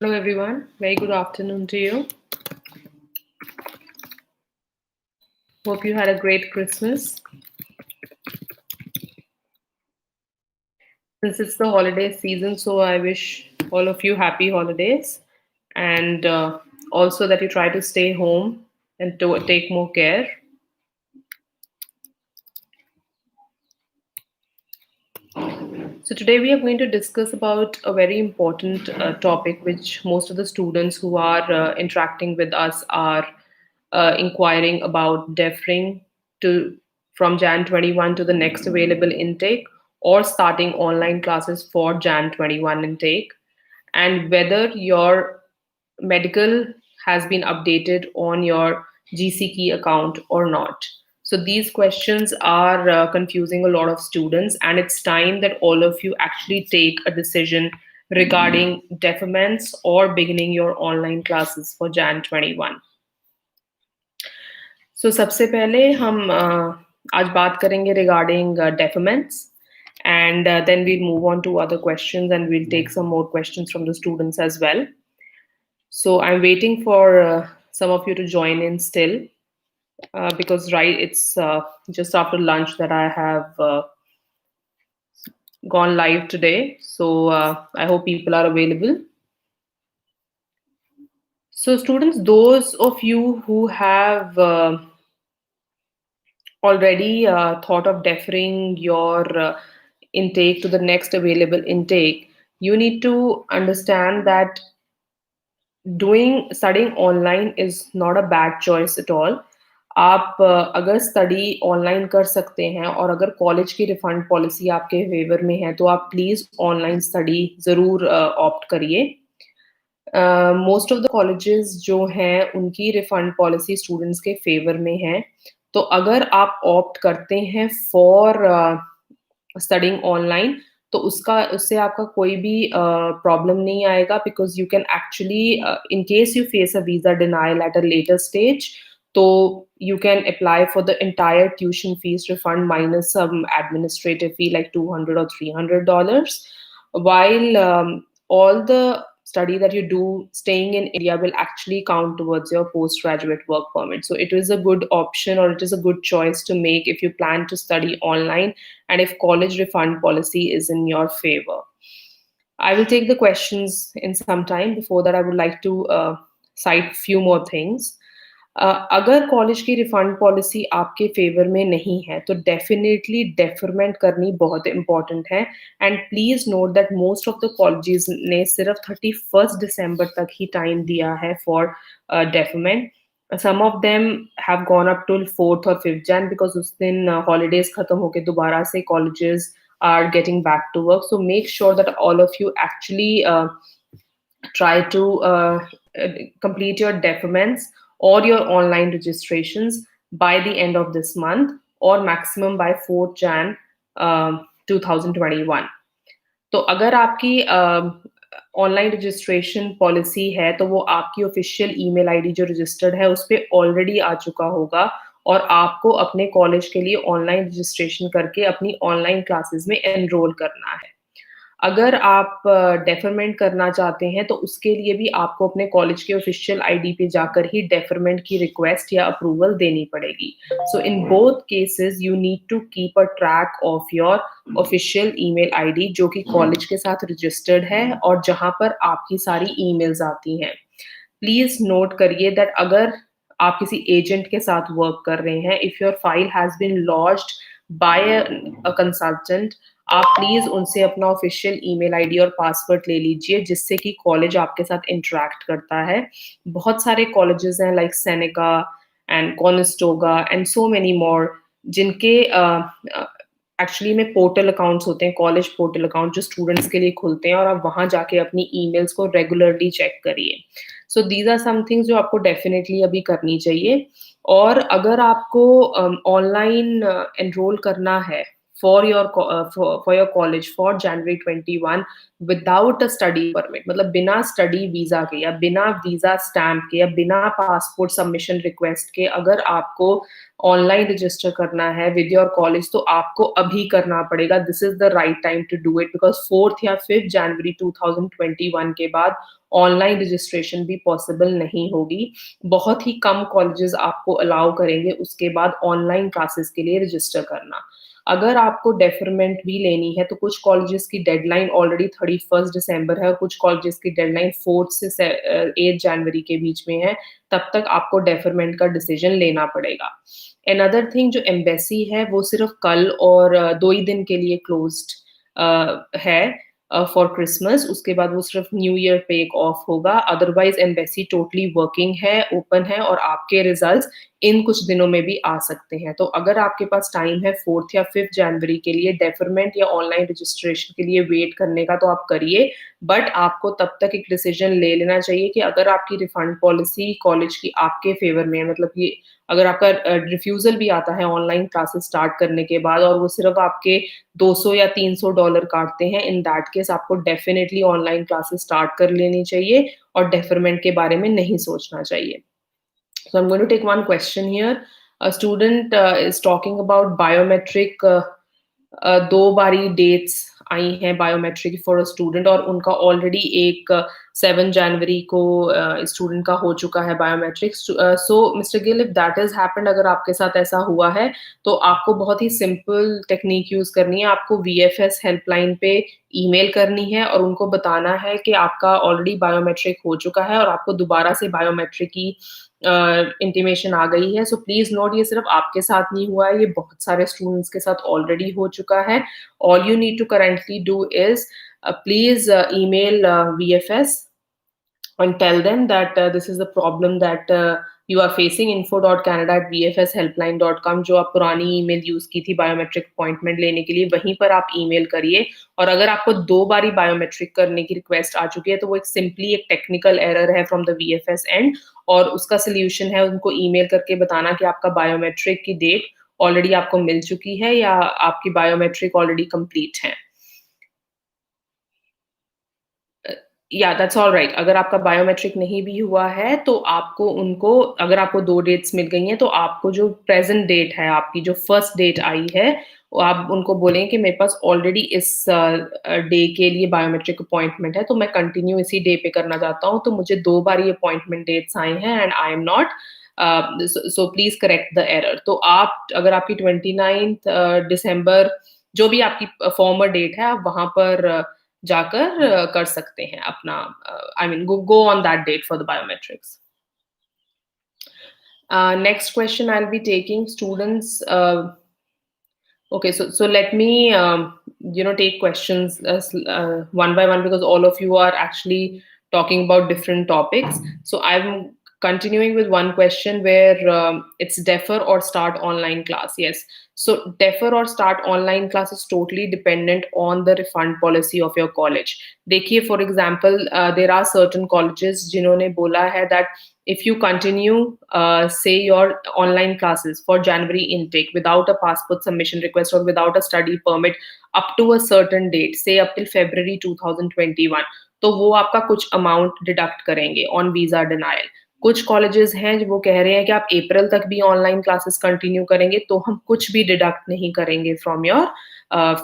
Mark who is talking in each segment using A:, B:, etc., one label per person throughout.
A: Hello everyone, very good afternoon to you. Hope you had a great Christmas. Since it's the holiday season, so I wish all of you happy holidays and also that you try to stay home and to take more care. So today we are going to discuss about a very important topic which most of the students who are interacting with us are inquiring about deferring to from Jan 21 to the next available intake or starting online classes for Jan 21 intake, and whether your medical has been updated on your GCkey account or not. So these questions are confusing a lot of students, and it's time that all of you actually take a decision regarding deferments or beginning your online classes for Jan 21. So सबसे पहले हम आज बात करेंगे regarding deferments, and then we'll move on to other questions and we'll take some more questions from the students as well. So I'm waiting for some of you to join in still, because it's just after lunch that I have gone live today. So I hope people are available. So students, those of you who have already thought of deferring your intake to the next available intake, you need to understand that doing studying online is not a bad choice at all. आप अगर study online कर सकते हैं और अगर college की refund policy आपके favour में है तो आप प्लीज़ ऑनलाइन स्टडी ज़रूर ऑप्ट करिए। मोस्ट ऑफ द कॉलेजेस जो हैं उनकी रिफंड पॉलिसी स्टूडेंट्स के फेवर में है। तो अगर आप ऑप्ट करते हैं फॉर स्टडिंग ऑनलाइन तो उसका उससे आपका कोई भी प्रॉब्लम नहीं आएगा, because you can actually in case you face a visa denial at a later stage, तो you can apply for the entire tuition fees refund minus some administrative fee like $200 or $300, while all the study that you do staying in India will actually count towards your postgraduate work permit. So it is a good option, or it is a good choice to make if you plan to study online and if college refund policy is in your favor. I will take the questions in some time. Before that, I would like to cite few more things. अगर college की refund policy आपके favour में नहीं है तो definitely deferment करनी बहुत important है। And please note that most of the colleges ने सिर्फ 31 दिसंबर तक ही टाइम दिया है for deferment. Some of them have gone up till 4th और 5th जैन, बिकॉज उस दिन हॉलीडेज खत्म होके दोबारा से colleges are getting back to work. So make sure that all of you actually try to complete your deferments or your online registrations by the end of this month, or maximum by 4th Jan 2021. तो अगर आपकी online registration policy है तो वो आपकी official email ID जो registered है उस पर ऑलरेडी आ चुका होगा, और आपको अपने कॉलेज के लिए ऑनलाइन रजिस्ट्रेशन करके अपनी ऑनलाइन क्लासेस में एनरोल करना है। अगर आप डेफरमेंट करना चाहते हैं तो उसके लिए भी आपको अपने कॉलेज के ऑफिशियल आईडी पे जाकर ही डेफरमेंट की रिक्वेस्ट या अप्रूवल देनी पड़ेगी। So in both cases you need to keep a track of your official email ID जो कि कॉलेज के साथ रजिस्टर्ड है और जहां पर आपकी सारी ईमेल्स आती हैं। प्लीज नोट करिए दैट अगर आप किसी एजेंट के साथ वर्क कर रहे हैं, if your file has been launched by a consultant, आप प्लीज उनसे अपना ऑफिशियल ईमेल आईडी और पासवर्ड ले लीजिए जिससे कि कॉलेज आपके साथ इंटरेक्ट करता है। बहुत सारे कॉलेजेस हैं like Seneca and Conestoga and so many more जिनके एक्चुअली में पोर्टल अकाउंट्स होते हैं, कॉलेज पोर्टल अकाउंट जो स्टूडेंट्स के लिए खुलते हैं, और आप वहाँ जाके अपनी ईमेल्स को रेगुलरली चेक करिए। So these are some things जो आपको डेफिनेटली अभी करनी चाहिए। और अगर आपको ऑनलाइन एनरोल करना है for your college for January 21 without a study permit, मतलब बिना स्टडी वीजा के या बिना वीजा स्टैम्प के या बिना पासपोर्ट सबमिशन रिक्वेस्ट के अगर आपको ऑनलाइन रजिस्टर करना है विद योर कॉलेज तो आपको अभी करना पड़ेगा. This is the right time to do it because 4 या 5 जनवरी 2021 के बाद ऑनलाइन रजिस्ट्रेशन भी पॉसिबल नहीं होगी. बहुत ही कम कॉलेजेस आपको अलाउ करेंगे उसके बाद ऑनलाइन क्लासेस के लिए रजिस्टर करना. अगर आपको डेफरमेंट भी लेनी है तो कुछ कॉलेजेस की डेडलाइन ऑलरेडी 31 दिसंबर है और कुछ कॉलेजेस की डेडलाइन 4 से 8 जनवरी के बीच में है. तब तक आपको डेफरमेंट का डिसीजन लेना पड़ेगा. अनदर थिंग, जो एम्बेसी है वो सिर्फ कल और 2 ही दिन के लिए क्लोज्ड है फॉर क्रिसमस. उसके बाद वो सिर्फ न्यू ईयर पे एक ऑफ होगा. अदरवाइज एम्बेसी टोटली वर्किंग है, ओपन है और आपके रिजल्ट्स इन कुछ दिनों में भी आ सकते हैं. तो अगर आपके पास टाइम है 4 या 5 जनवरी के लिए डेफरमेंट या ऑनलाइन रजिस्ट्रेशन के लिए वेट करने का तो आप करिए. बट आपको तब तक एक डिसीजन ले लेना चाहिए कि अगर आपकी रिफंड पॉलिसी कॉलेज की आपके फेवर में है, मतलब कि अगर आपका रिफ्यूजल भी आता है ऑनलाइन क्लासेस स्टार्ट करने के बाद और वो सिर्फ आपके $200 या $300 काटते हैं, इन दैट केस आपको डेफिनेटली ऑनलाइन क्लासेस स्टार्ट कर लेनी चाहिए और डेफरमेंट के बारे में नहीं सोचना चाहिए. So I'm going to take one question here. A student is talking about biometric. दो बारी डेट्स आई हैं बायोमेट्रिक फॉर अ स्टूडेंट और उनका ऑलरेडी एक 7 जनवरी को स्टूडेंट का हो चुका है biometrics. So mister Gill, if that is happened, अगर आपके साथ ऐसा हुआ है तो आपको बहुत ही सिंपल टेक्निक यूज करनी है. आपको VFS हेल्पलाइन पे ईमेल करनी है और उनको बताना है कि आपका ऑलरेडी बायोमेट्रिक हो चुका है और आपको दोबारा से बायोमेट्रिक की इंटीमेशन आ गई है. सो प्लीज नोट, ये सिर्फ आपके साथ नहीं हुआ है, ये बहुत सारे स्टूडेंट्स के साथ ऑलरेडी हो चुका है. All you need to currently do is please email VFS and tell them that this is the problem that you are facing. info.canada@vfshelpline.com, जो आप पुरानी ईमेल यूज की थी बायोमेट्रिक अपॉइंटमेंट लेने के लिए, वहीं पर आप ईमेल करिए. और अगर आपको 2 बारी बायोमेट्रिक करने की रिक्वेस्ट आ चुकी है तो वो एक सिंपली एक टेक्निकल एरर है फ्रॉम द VFS एंड, और उसका सोल्यूशन है उनको ईमेल करके बताना कि आपका बायोमेट्रिक की डेट ऑलरेडी आपको मिल चुकी है या आपकी बायोमेट्रिक ऑलरेडी कंप्लीट है. या दैट्स ऑल राइट. अगर आपका बायोमेट्रिक नहीं भी हुआ है तो आपको उनको, अगर आपको 2 डेट्स मिल गई हैं तो आपको जो प्रेजेंट डेट है, आपकी जो फर्स्ट डेट आई है, वो आप उनको बोलेंगे कि मेरे पास ऑलरेडी इस डे के लिए बायोमेट्रिक अपॉइंटमेंट है तो मैं कंटिन्यू इसी डे पे करना चाहता हूँ. तो मुझे 2 बार अपॉइंटमेंट डेट्स आए हैं and I am not, so please correct the error. तो आप, अगर आपकी 29 दिसंबर जो भी आपकी फॉर्मर डेट है, आप वहां पर जाकर कर सकते हैं अपना, I mean go on that date for the biometrics. Next question I'll be taking students. Okay, so let me take questions one by one because all of you are actually talking about different topics. So I'm continuing with one question where it's defer or start online class. Yes, so defer or start online class is totally dependent on the refund policy of your college. देखिए, for example, there are certain colleges जिन्होंने बोला है that if you continue say your online classes for January intake without a passport submission request or without a study permit up to a certain date, say up till February 2021, तो वो आपका कुछ amount deduct करेंगे on visa denial. कुछ colleges हैं जो वो कह रहे हैं कि आप अप्रैल तक भी ऑनलाइन क्लासेस कंटिन्यू करेंगे तो हम कुछ भी डिडक्ट नहीं करेंगे from your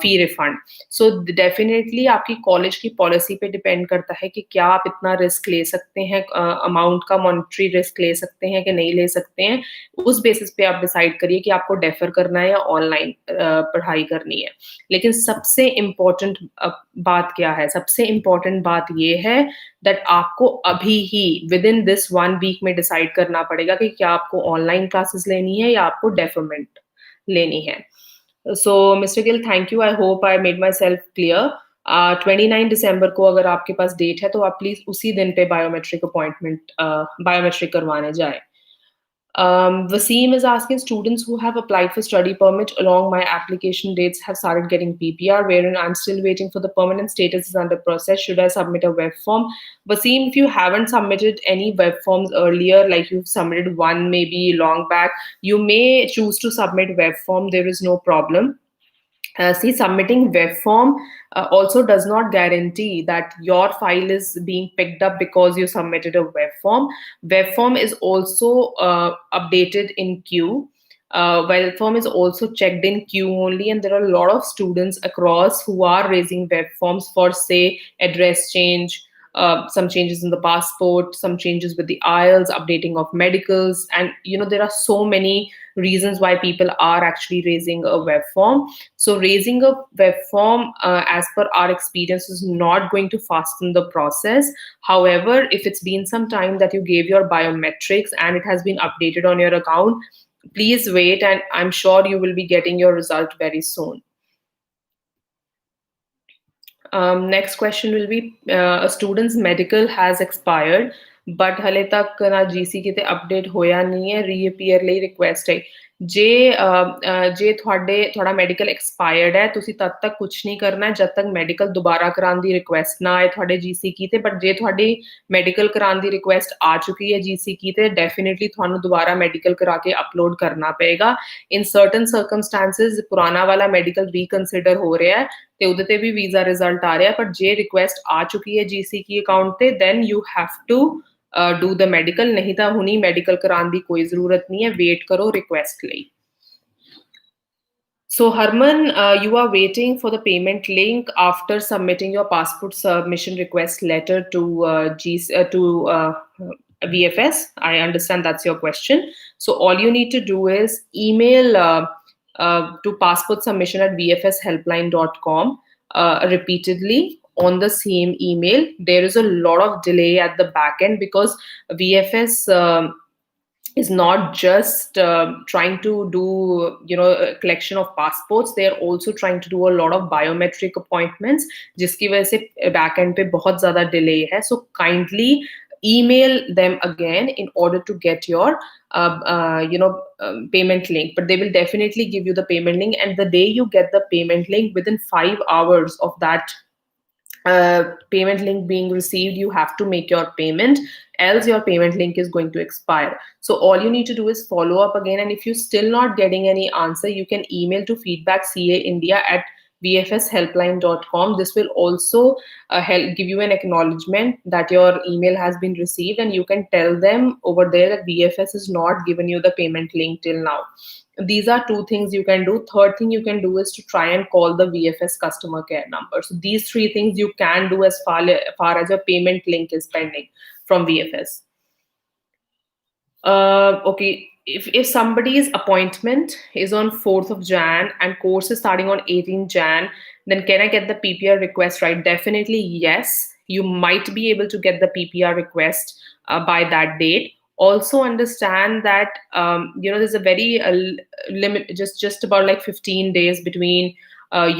A: fee refund. So definitely आपकी कॉलेज की पॉलिसी पे डिपेंड करता है कि क्या आप इतना रिस्क ले सकते हैं, अमाउंट का मॉनेटरी रिस्क ले सकते हैं कि नहीं ले सकते हैं. उस बेसिस पे आप डिसाइड करिए कि आपको डेफर करना है या ऑनलाइन पढ़ाई करनी है. लेकिन सबसे इम्पोर्टेंट बात क्या है? सबसे इम्पोर्टेंट बात ये है दैट आपको अभी ही विद इन दिस 1 वीक में डिसाइड करना पड़ेगा कि क्या आपको ऑनलाइन क्लासेस लेनी है या आपको डेफरमेंट लेनी है. So, Mr. Gill, thank you. I hope I made myself clear. 29 दिसंबर को अगर आपके पास डेट है तो आप प्लीज उसी दिन पे बायोमेट्रिक अपॉइंटमेंट बायोमेट्रिक करवाने जाए. Wasim is asking, students who have applied for study permit along my application dates have started getting PPR, wherein I'm still waiting for the permanent status is under process. Should I submit a web form? Wasim, if you haven't submitted any web forms earlier, like you've submitted one maybe long back, you may choose to submit web form. There is no problem. See, submitting web form also does not guarantee that your file is being picked up because you submitted a web form. Web form is also updated in queue. Web form is also checked in queue only, and there are a lot of students across who are raising web forms for, say, address change, some changes in the passport, some changes with the IELTS, updating of medicals, and there are so many reasons why people are actually raising a web form. So raising a web form, as per our experience, is not going to fasten the process. However, if it's been some time that you gave your biometrics and it has been updated on your account, please wait, and I'm sure you will be getting your result very soon. Next question will be, a student's medical has expired, but hale tak na GC ਕਿਤੇ update ਹੋਇਆ ਨਹੀਂ ਹੈ, reappear ਲਈ request ਹੈ। ਜੇ ਤੁਹਾਡਾ medical expired ਹੈ, ਤੁਸੀਂ ਤਦ ਤੱਕ ਕੁਝ ਨਹੀਂ ਕਰਨਾ ਜਦ ਤੱਕ ਮੈਡੀਕਲ ਦੁਬਾਰਾ ਕਰਾਉਣ ਦੀ ਰਿਕੁਐਸਟ ਨਾ ਆਏ ਤੁਹਾਡੇ GC ਕੀ ਤੇ। ਬਟ ਜੇ ਤੁਹਾਡੀ ਮੈਡੀਕਲ ਕਰਾਉਣ ਦੀ ਰਿਕੁਐਸਟ ਆ ਚੁੱਕੀ ਹੈ GC ਕੀ ਤੇ, ਡੈਫੀਨਿਟਲੀ ਤੁਹਾਨੂੰ ਦੁਬਾਰਾ ਮੈਡੀਕਲ ਕਰਾ ਕੇ ਅਪਲੋਡ ਕਰਨਾ ਪਏਗਾ। ਇਨ ਸਰਟਨ ਸਰਕਮਸਟੈਂਸਿਸ ਪੁਰਾਣਾ ਵਾਲਾ ਮੈਡੀਕਲ ਰੀਕਨਸਿਡਰ ਹੋ ਰਿਹਾ ਹੈ ਤੇ ਉਹਦੇ ਤੇ ਵੀ ਵੀਜ਼ਾ ਰਿਜ਼ਲਟ ਆ ਰਿਹਾ, ਪਰ ਜੇ ਰਿਕੁਐਸਟ ਆ ਚੁੱਕੀ ਹੈ GCkey ਅਕਾਊਂਟ ਤੇ, then you have to do the medical. ਨਹੀਂ ਤਾਂ ਹੁਣੀ ਮੈਡੀਕਲ ਕਰਾਉਣ ਦੀ ਕੋਈ ਜ਼ਰੂਰਤ ਨਹੀਂ ਹੈ, ਵੇਟ ਕਰੋ ਰਿਕੁਐਸਟ ਲਈ। So Harman, you are waiting for the payment link after submitting your passport submission request letter to VFS. I understand that's your question. So all you need to do is email to passportsubmission@vfshelpline.com repeatedly on the same email. There is a lot of delay at the back end because VFS is not just trying to do a collection of passports. They are also trying to do a lot of biometric appointments, जिसकी वजह से back end पे बहुत ज़्यादा delay है. So kindly email them again in order to get your payment link. But they will definitely give you the payment link, and the day you get the payment link, within 5 hours of that payment link being received, you have to make your payment, else your payment link is going to expire. So all you need to do is follow up again, and if you're still not getting any answer, you can email to feedbackcaindia@vfshelpline.com. This will also help give you an acknowledgement that your email has been received, and you can tell them over there that VFS has not given you the payment link till now. These are two things you can do. Third thing you can do is to try and call the VFS customer care number. So these three things you can do as far as your payment link is pending from VFS. Okay, if somebody's appointment is on 4th of Jan and course is starting on 18th Jan, then can I get the PPR request right? Definitely yes. You might be able to get the PPR request by that date. Also understand that there's a very limit, just about like 15 days between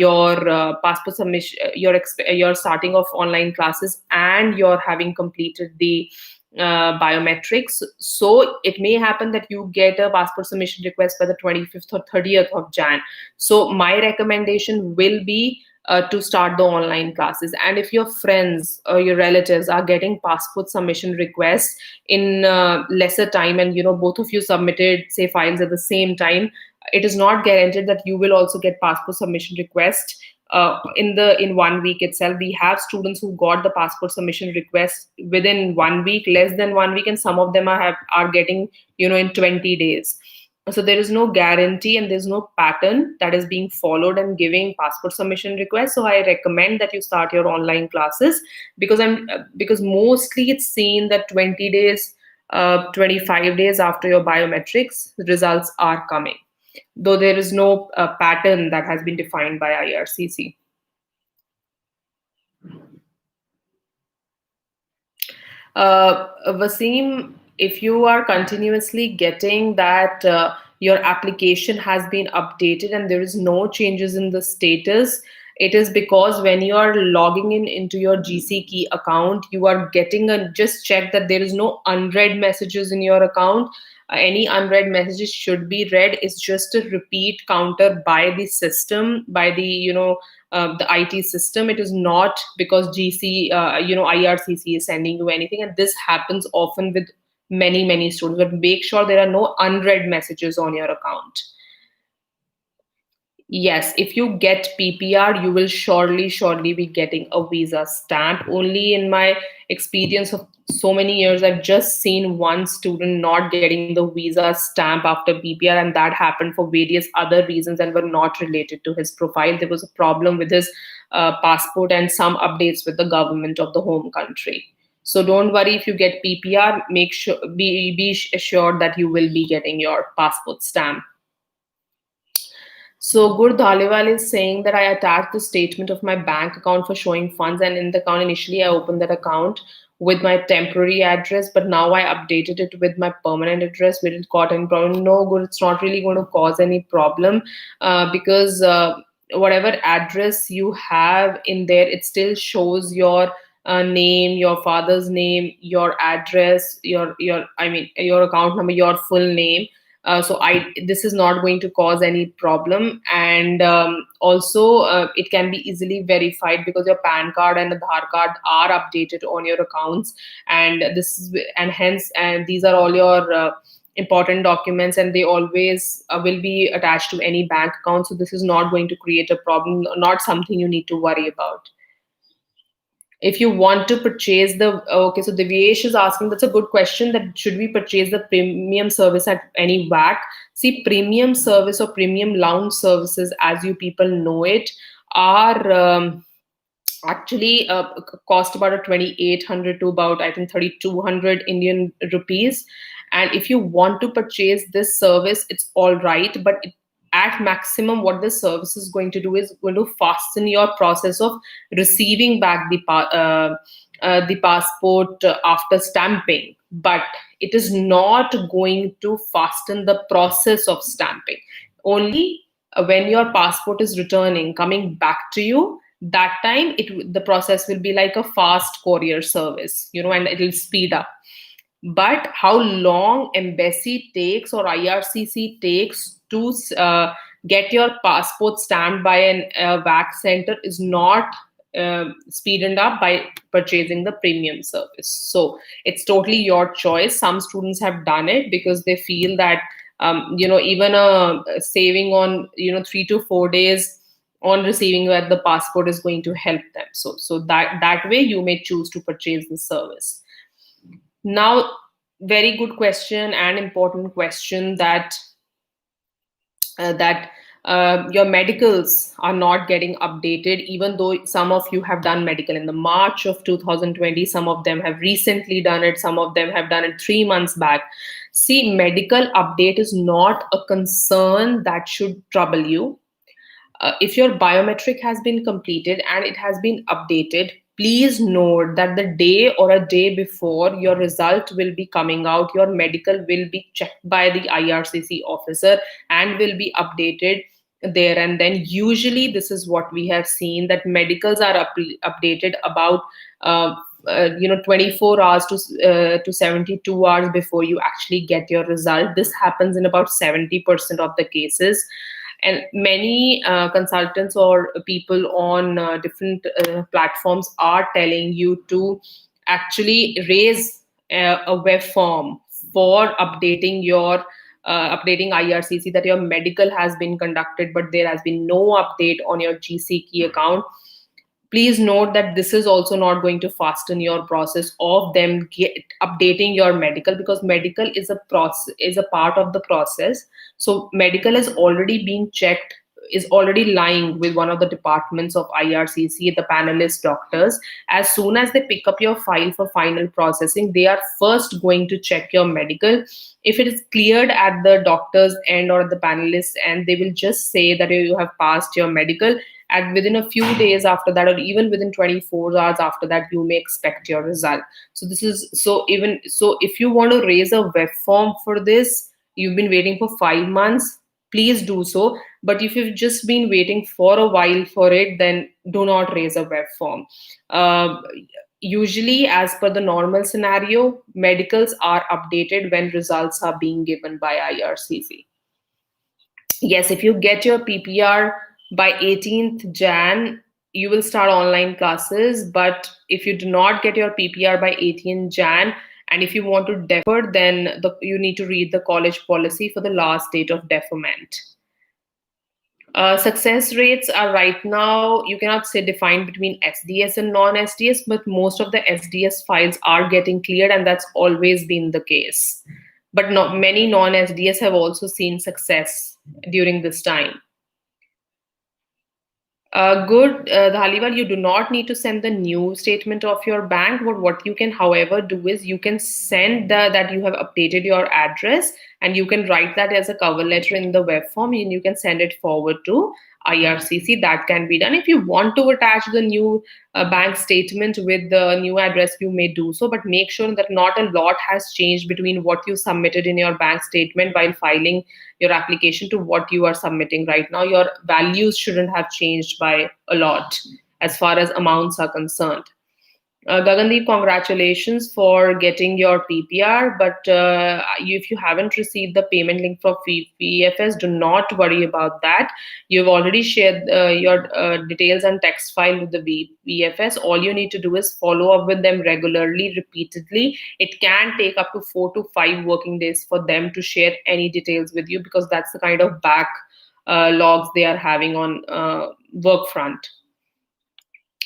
A: your passport submission, your starting of online classes, and your having completed the biometrics. So it may happen that you get a passport submission request by the 25th or 30th of Jan. So my recommendation will be to start the online classes. And if your friends or your relatives are getting passport submission requests in lesser time, and both of you submitted, say, files at the same time, it is not guaranteed that you will also get passport submission request in 1 week itself. We have students who got the passport submission request within 1 week, less than 1 week, and some of them are getting in 20 days. So there is no guarantee and there's no pattern that is being followed and giving passport submission requests. So I recommend that you start your online classes, because mostly it's seen that 20 days, 25 days after your biometrics, results are coming, though there is no pattern that has been defined by IRCC. Wasim, if you are continuously getting that your application has been updated and there is no changes in the status, it is because when you are logging into your GCkey account, you are getting just check that there is no unread messages in your account. Any unread messages should be read. It's just a repeat counter by the system, by the the IT system. It is not because IRCC is sending you anything, and this happens often with many students. But make sure there are no unread messages on your account. Yes, if you get PPR, you will surely be getting a visa stamp. Only in my experience of so many years, I've just seen one student not getting the visa stamp after PPR, and that happened for various other reasons and were not related to his profile. There was a problem with his passport and some updates with the government of the home country. So don't worry if you get PPR. Make sure be assured that you will be getting your passport stamp. So Gur Dhaliwal is saying that I attached the statement of my bank account for showing funds, and in the account initially I opened that account with my temporary address, but now I updated it with my permanent address. Will it cause any problem? No, Gur, it's not really going to cause any problem because whatever address you have in there, it still shows your name, your father's name, your address, your I mean your account number, your full name. So I this is not going to cause any problem, and also it can be easily verified because your PAN card and Aadhaar card are updated on your accounts, and this is and hence and these are all your important documents, and they always will be attached to any bank account. So this is not going to create a problem, not something you need to worry about. If you want to purchase the okay, so Divyesh is asking, that's a good question, that should we purchase the premium service at any VAT? See, premium service or premium lounge services, as you people know it, are actually cost about a 2800 to about I think 3200 Indian rupees. And if you want to purchase this service, it's all right, but at maximum what this service is going to do is going to fasten your process of receiving back the passport after stamping, but it is not going to fasten the process of stamping. Only when your passport is returning, coming back to you, that time the process will be like a fast courier service, and it will speed up. But how long embassy takes or IRCC takes to get your passport stamped by an vac center is not speeded up by purchasing the premium service. So it's totally your choice. Some students have done it because they feel that even a saving on 3 to 4 days on receiving that the passport is going to help them. So that way you may choose to purchase the service. Now, very good question and important question that your medicals are not getting updated, even though some of you have done medical in the March of 2020, some of them have recently done it, some of them have done it 3 months back. See, medical update is not a concern that should trouble you. If your biometric has been completed and it has been updated, please note that the day or a day before your result will be coming out, your medical will be checked by the IRCC officer and will be updated there and then. Usually, this is what we have seen, that medicals are updated about 24 hours to 72 hours before you actually get your result. This happens in about 70% of the cases, and many consultants or people on different platforms are telling you to actually raise a web form for updating IRCC that your medical has been conducted, but there has been no update on your GCkey account. Please note that this is also not going to fasten your process of them updating your medical, because medical is a process, is a part of the process. So medical has already been checked, is already lying with one of the departments of IRCC, the panelist doctors. As soon as they pick up your file for final processing, they are first going to check your medical. If it is cleared at the doctor's end or at the panelist end, they will just say that you have passed your medical, and within a few days after that, or even within 24 hours after that, you may expect your result. So this is so even so if you want to raise a web form for this, you've been waiting for 5 months, please do so. But if you've just been waiting for a while for it, then do not raise a web form. Usually, as per the normal scenario, medicals are updated when results are being given by IRCC. Yes, if you get your PPR by 18th Jan, you will start online classes. But if you do not get your PPR by 18th Jan, and if you want to defer, then you need to read the college policy for the last date of deferment. Success rates are right now, you cannot say defined between SDS and non-SDS, but most of the SDS files are getting cleared, and that's always been the case. But not many non-SDS have also seen success during this time. Good, Dhaliwal, you do not need to send the new statement of your bank. But what you can, however, do is you can send that you have updated your address, and you can write that as a cover letter in the web form, and you can send it forward to IRCC. That can be done. If you want to attach the new bank statement with the new address, you may do so, but make sure that not a lot has changed between what you submitted in your bank statement while filing your application to what you are submitting right now. Your values shouldn't have changed by a lot as far as amounts are concerned. Gagandeep, congratulations for getting your PPR. But if you haven't received the payment link for VFS, do not worry about that. You've already shared your details and text file with the VFS. All you need to do is follow up with them regularly, repeatedly. It can take up to 4 to 5 working days for them to share any details with you, because that's the kind of back logs they are having on work front.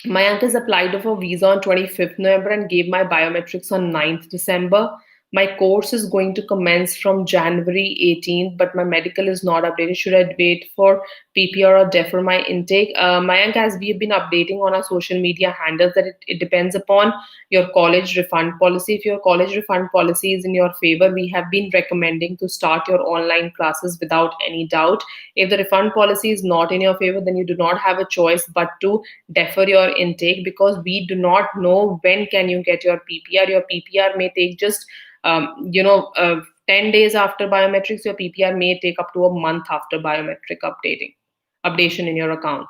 A: My uncle has applied for visa on 25th November and gave my biometrics on 9th December. My course is going to commence from January 18th, but my medical is not updated. Should I wait for PPR or defer my intake? Mayank, as we have been updating on our social media handles, that it depends upon your college refund policy. If your college refund policy is in your favor, we have been recommending to start your online classes without any doubt. If the refund policy is not in your favor, then you do not have a choice but to defer your intake, because we do not know when can you get your PPR. Your PPR may take just 10 days after biometrics. Your PPR may take up to a month after biometric updation in your account.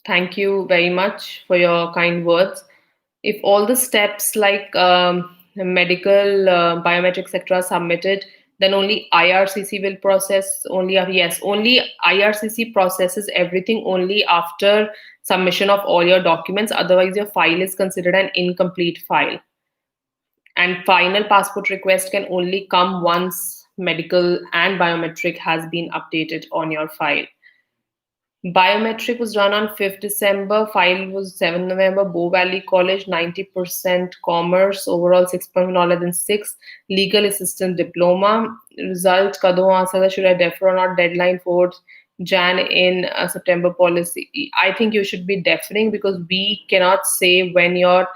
A: Thank you very much for your kind words. If all the steps like medical, biometric, etc. are submitted, then only IRCC will process. Only IRCC processes everything only after submission of all your documents. Otherwise, your file is considered an incomplete file. And final passport request can only come once medical and biometric has been updated on your file. Biometric was done on 5th December. File was 7th November. Bow Valley College, 90% commerce. Overall 6.0 knowledge and 6. Legal assistant diploma. Result, kado aa sakda, should I defer or not? Deadline 4th Jan in September policy. I think you should be deferring, because we cannot say when you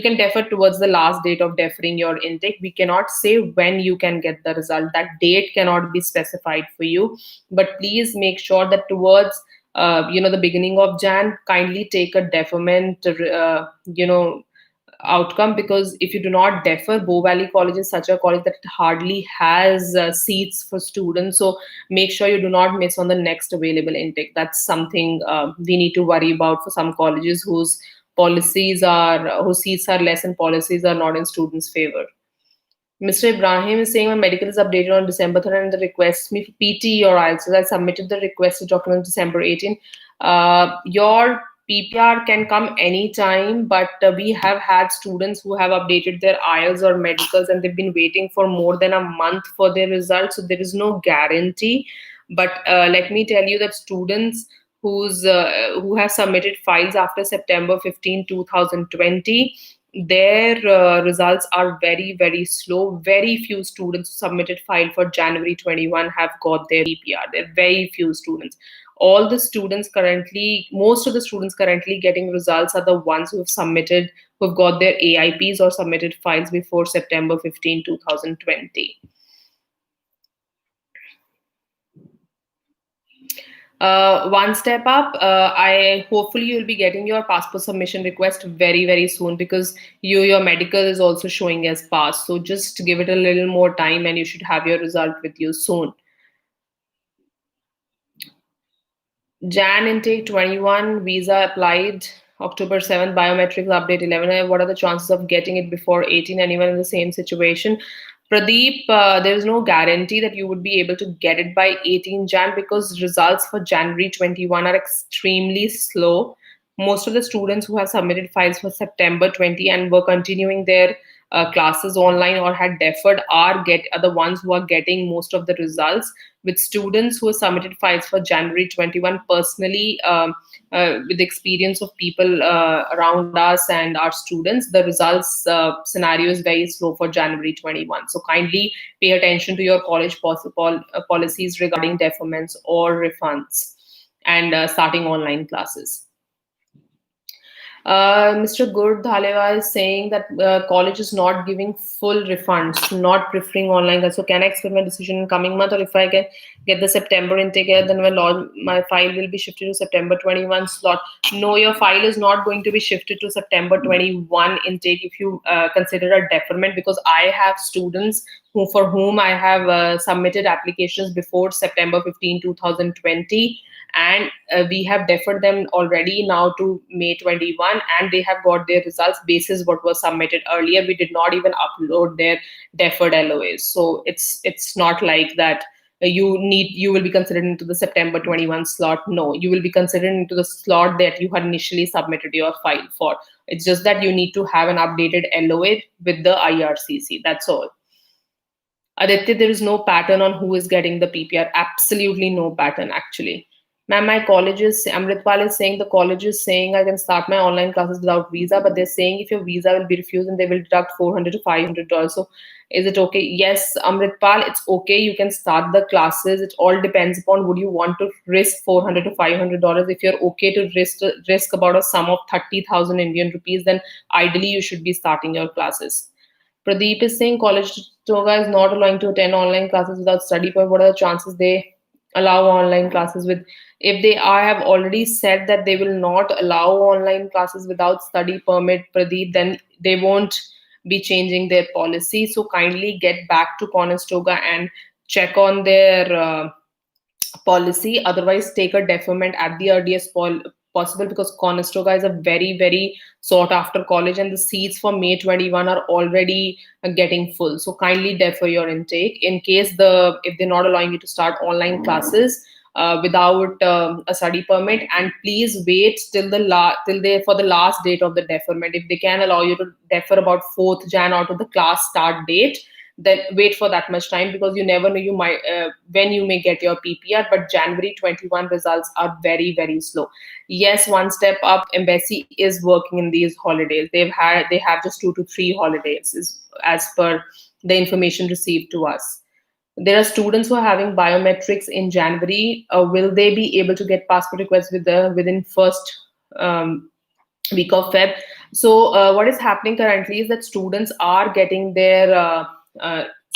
A: can defer towards the last date of deferring your intake. We cannot say when you can get the result. That date cannot be specified for you. But please make sure that towards the beginning of Jan, kindly take a deferment outcome, because if you do not defer, Bow Valley College is such a college that it hardly has seats for students. So make sure you do not miss on the next available intake. That's something we need to worry about for some colleges whose seats are less and policies are not in students' favor. Mr. Ibrahim is saying my medical is updated on December 3rd and the request me for PT or IELTS. So I submitted the requested document December 18th. Your PPR can come anytime, but we have had students who have updated their IELTS or medicals and they've been waiting for more than a month for their results. So there is no guarantee. But let me tell you that students who have submitted files after September 15, 2020, their results are very, very slow. Very few students who submitted file for January 21 have got their PPR. There are very few students. Most of the students currently getting results are the ones who have got their AIPs or submitted files before September 15, 2020. One step up, I hopefully you'll be getting your passport submission request very, very soon, because your medical is also showing as passed. So just give it a little more time and you should have your result with you soon. Jan intake 21, visa applied October 7th, biometrics update 11. What are the chances of getting it before 18? Anyone in the same situation? Pradeep, there is no guarantee that you would be able to get it by 18 Jan, because results for January 21 are extremely slow. Most of the students who have submitted files for September 20 and were continuing their classes online or had deferred are the ones who are getting most of the results. With students who submitted files for January 21, personally, with the experience of people around us and our students, the results scenario is very slow for January 21. So kindly pay attention to your college policies regarding deferments or refunds and starting online classes. Mr. Gur Dhaleva is saying that college is not giving full refunds, not preferring online class. So can I expect my decision in coming month, or if I can get the September intake, then my file will be shifted to September 21 slot? No, your file is not going to be shifted to September 21 intake if you consider a deferment, because I have students for whom I have submitted applications before September 15, 2020, and we have deferred them already now to May 21, and they have got their results basis what was submitted earlier. We did not even upload their deferred LOAs, so it's not like that you will be considered into the September 21 slot. No, you will be considered into the slot that you had initially submitted your file for. It's just that you need to have an updated LOA with the IRCC, that's all. Aditya, there is no pattern on who is getting the PPR. Absolutely no pattern, actually. Ma'am, my college is, Amritpal is saying the college is saying I can start my online classes without visa, but they're saying if your visa will be refused and they will deduct $400 to $500. So is it okay? Yes, Amritpal, it's okay. You can start the classes. It all depends upon would you want to risk $400 to $500. If you're okay to risk about a sum of 30,000 Indian rupees, then ideally you should be starting your classes. Pradeep is saying college toga is not allowing to attend online classes without study point. What are the chances they allow online classes with? If they are have already said that they will not allow online classes without study permit, Pradeep, then they won't be changing their policy. So kindly get back to Conestoga and check on their policy. Otherwise, take a deferment at the earliest possible, because Conestoga is a very, very sought after college, and the seats for May 21 are already getting full. So kindly defer your intake in case if they're not allowing you to start online classes without a study permit. And please wait till for the last date of the deferment. If they can allow you to defer about 4th Jan out of the class start date, then wait for that much time, because you never know you might when you may get your PPR. But January 21 results are very, very slow. Yes, one step up, embassy is working in these holidays. They have just 2 to 3 holidays as per the information received to us. There are students who are having biometrics in January. Will they be able to get passport requests within first week of Feb? So what is happening currently is that students are getting their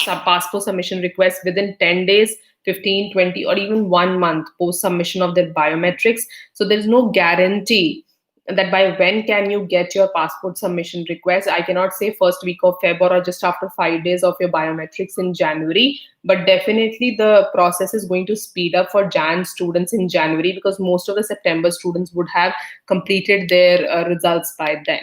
A: passport submission requests within 10 days, 15, 20, or even 1 month post submission of their biometrics. So there's no guarantee that by when can you get your passport submission request. I cannot say first week of Feb or just after 5 days of your biometrics in January, but definitely the process is going to speed up for Jan students in January, because most of the September students would have completed their results by then.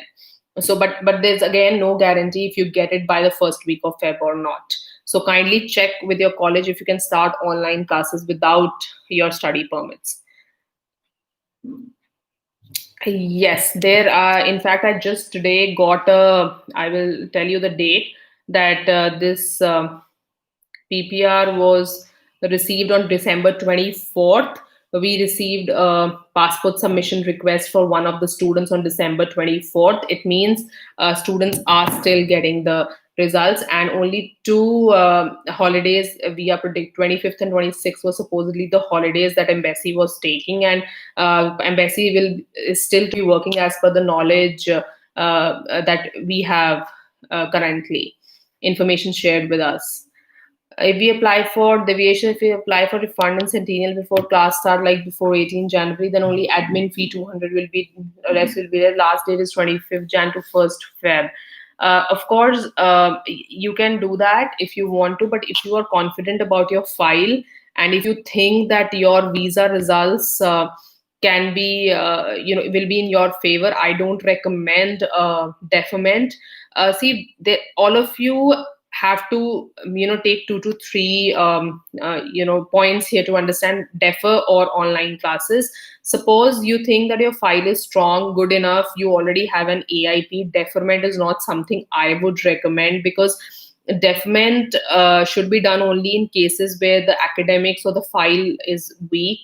A: So but there's again no guarantee if you get it by the first week of Feb or not. So kindly check with your college if you can start online classes without your study permits. Yes, there are. In fact, I just today got I will tell you the date that this PPR was received on December 24th. We received a passport submission request for one of the students on December 24th. It means students are still getting the results, and only 2 holidays we are predict 25th and 26th were supposedly the holidays that embassy was taking, and embassy is still to be working as per the knowledge that we have currently, information shared with us. If we apply for deviation, if we apply for refund and centennial before class start, like before 18 January, then only admin fee 200 will be, rest will be there. Last date is 25th Jan to 1st Feb. Of course, you can do that if you want to, but if you are confident about your file and if you think that your visa results can be, will be in your favor, I don't recommend deferment. See, all of you have to take 2 to 3 points here to understand defer or online classes. Suppose you think that your file is strong, good enough, you already have an AIP. Deferment is not something I would recommend, because deferment should be done only in cases where the academics or the file is weak,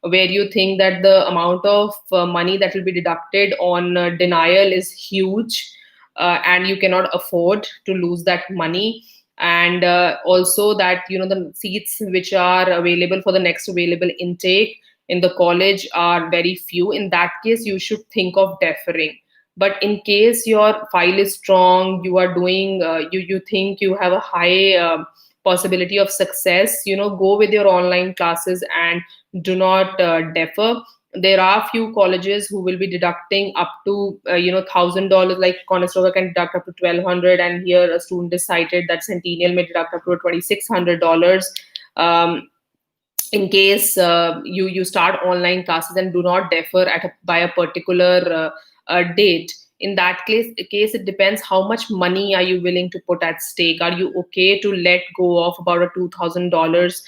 A: where you think that the amount of money that will be deducted on denial is huge, and you cannot afford to lose that money. And also that the seats which are available for the next available intake in the college are very few. In that case, you should think of deferring. But in case your file is strong, you are doing you think you have a high possibility of success, go with your online classes and do not defer. There are few colleges who will be deducting up to $1,000, like Conestoga can deduct up to 1,200, and here a student decided that Centennial may deduct up to $2,600. In case you start online classes and do not defer by a particular date, in that case it depends how much money are you willing to put at stake. Are you okay to let go of about a $2,000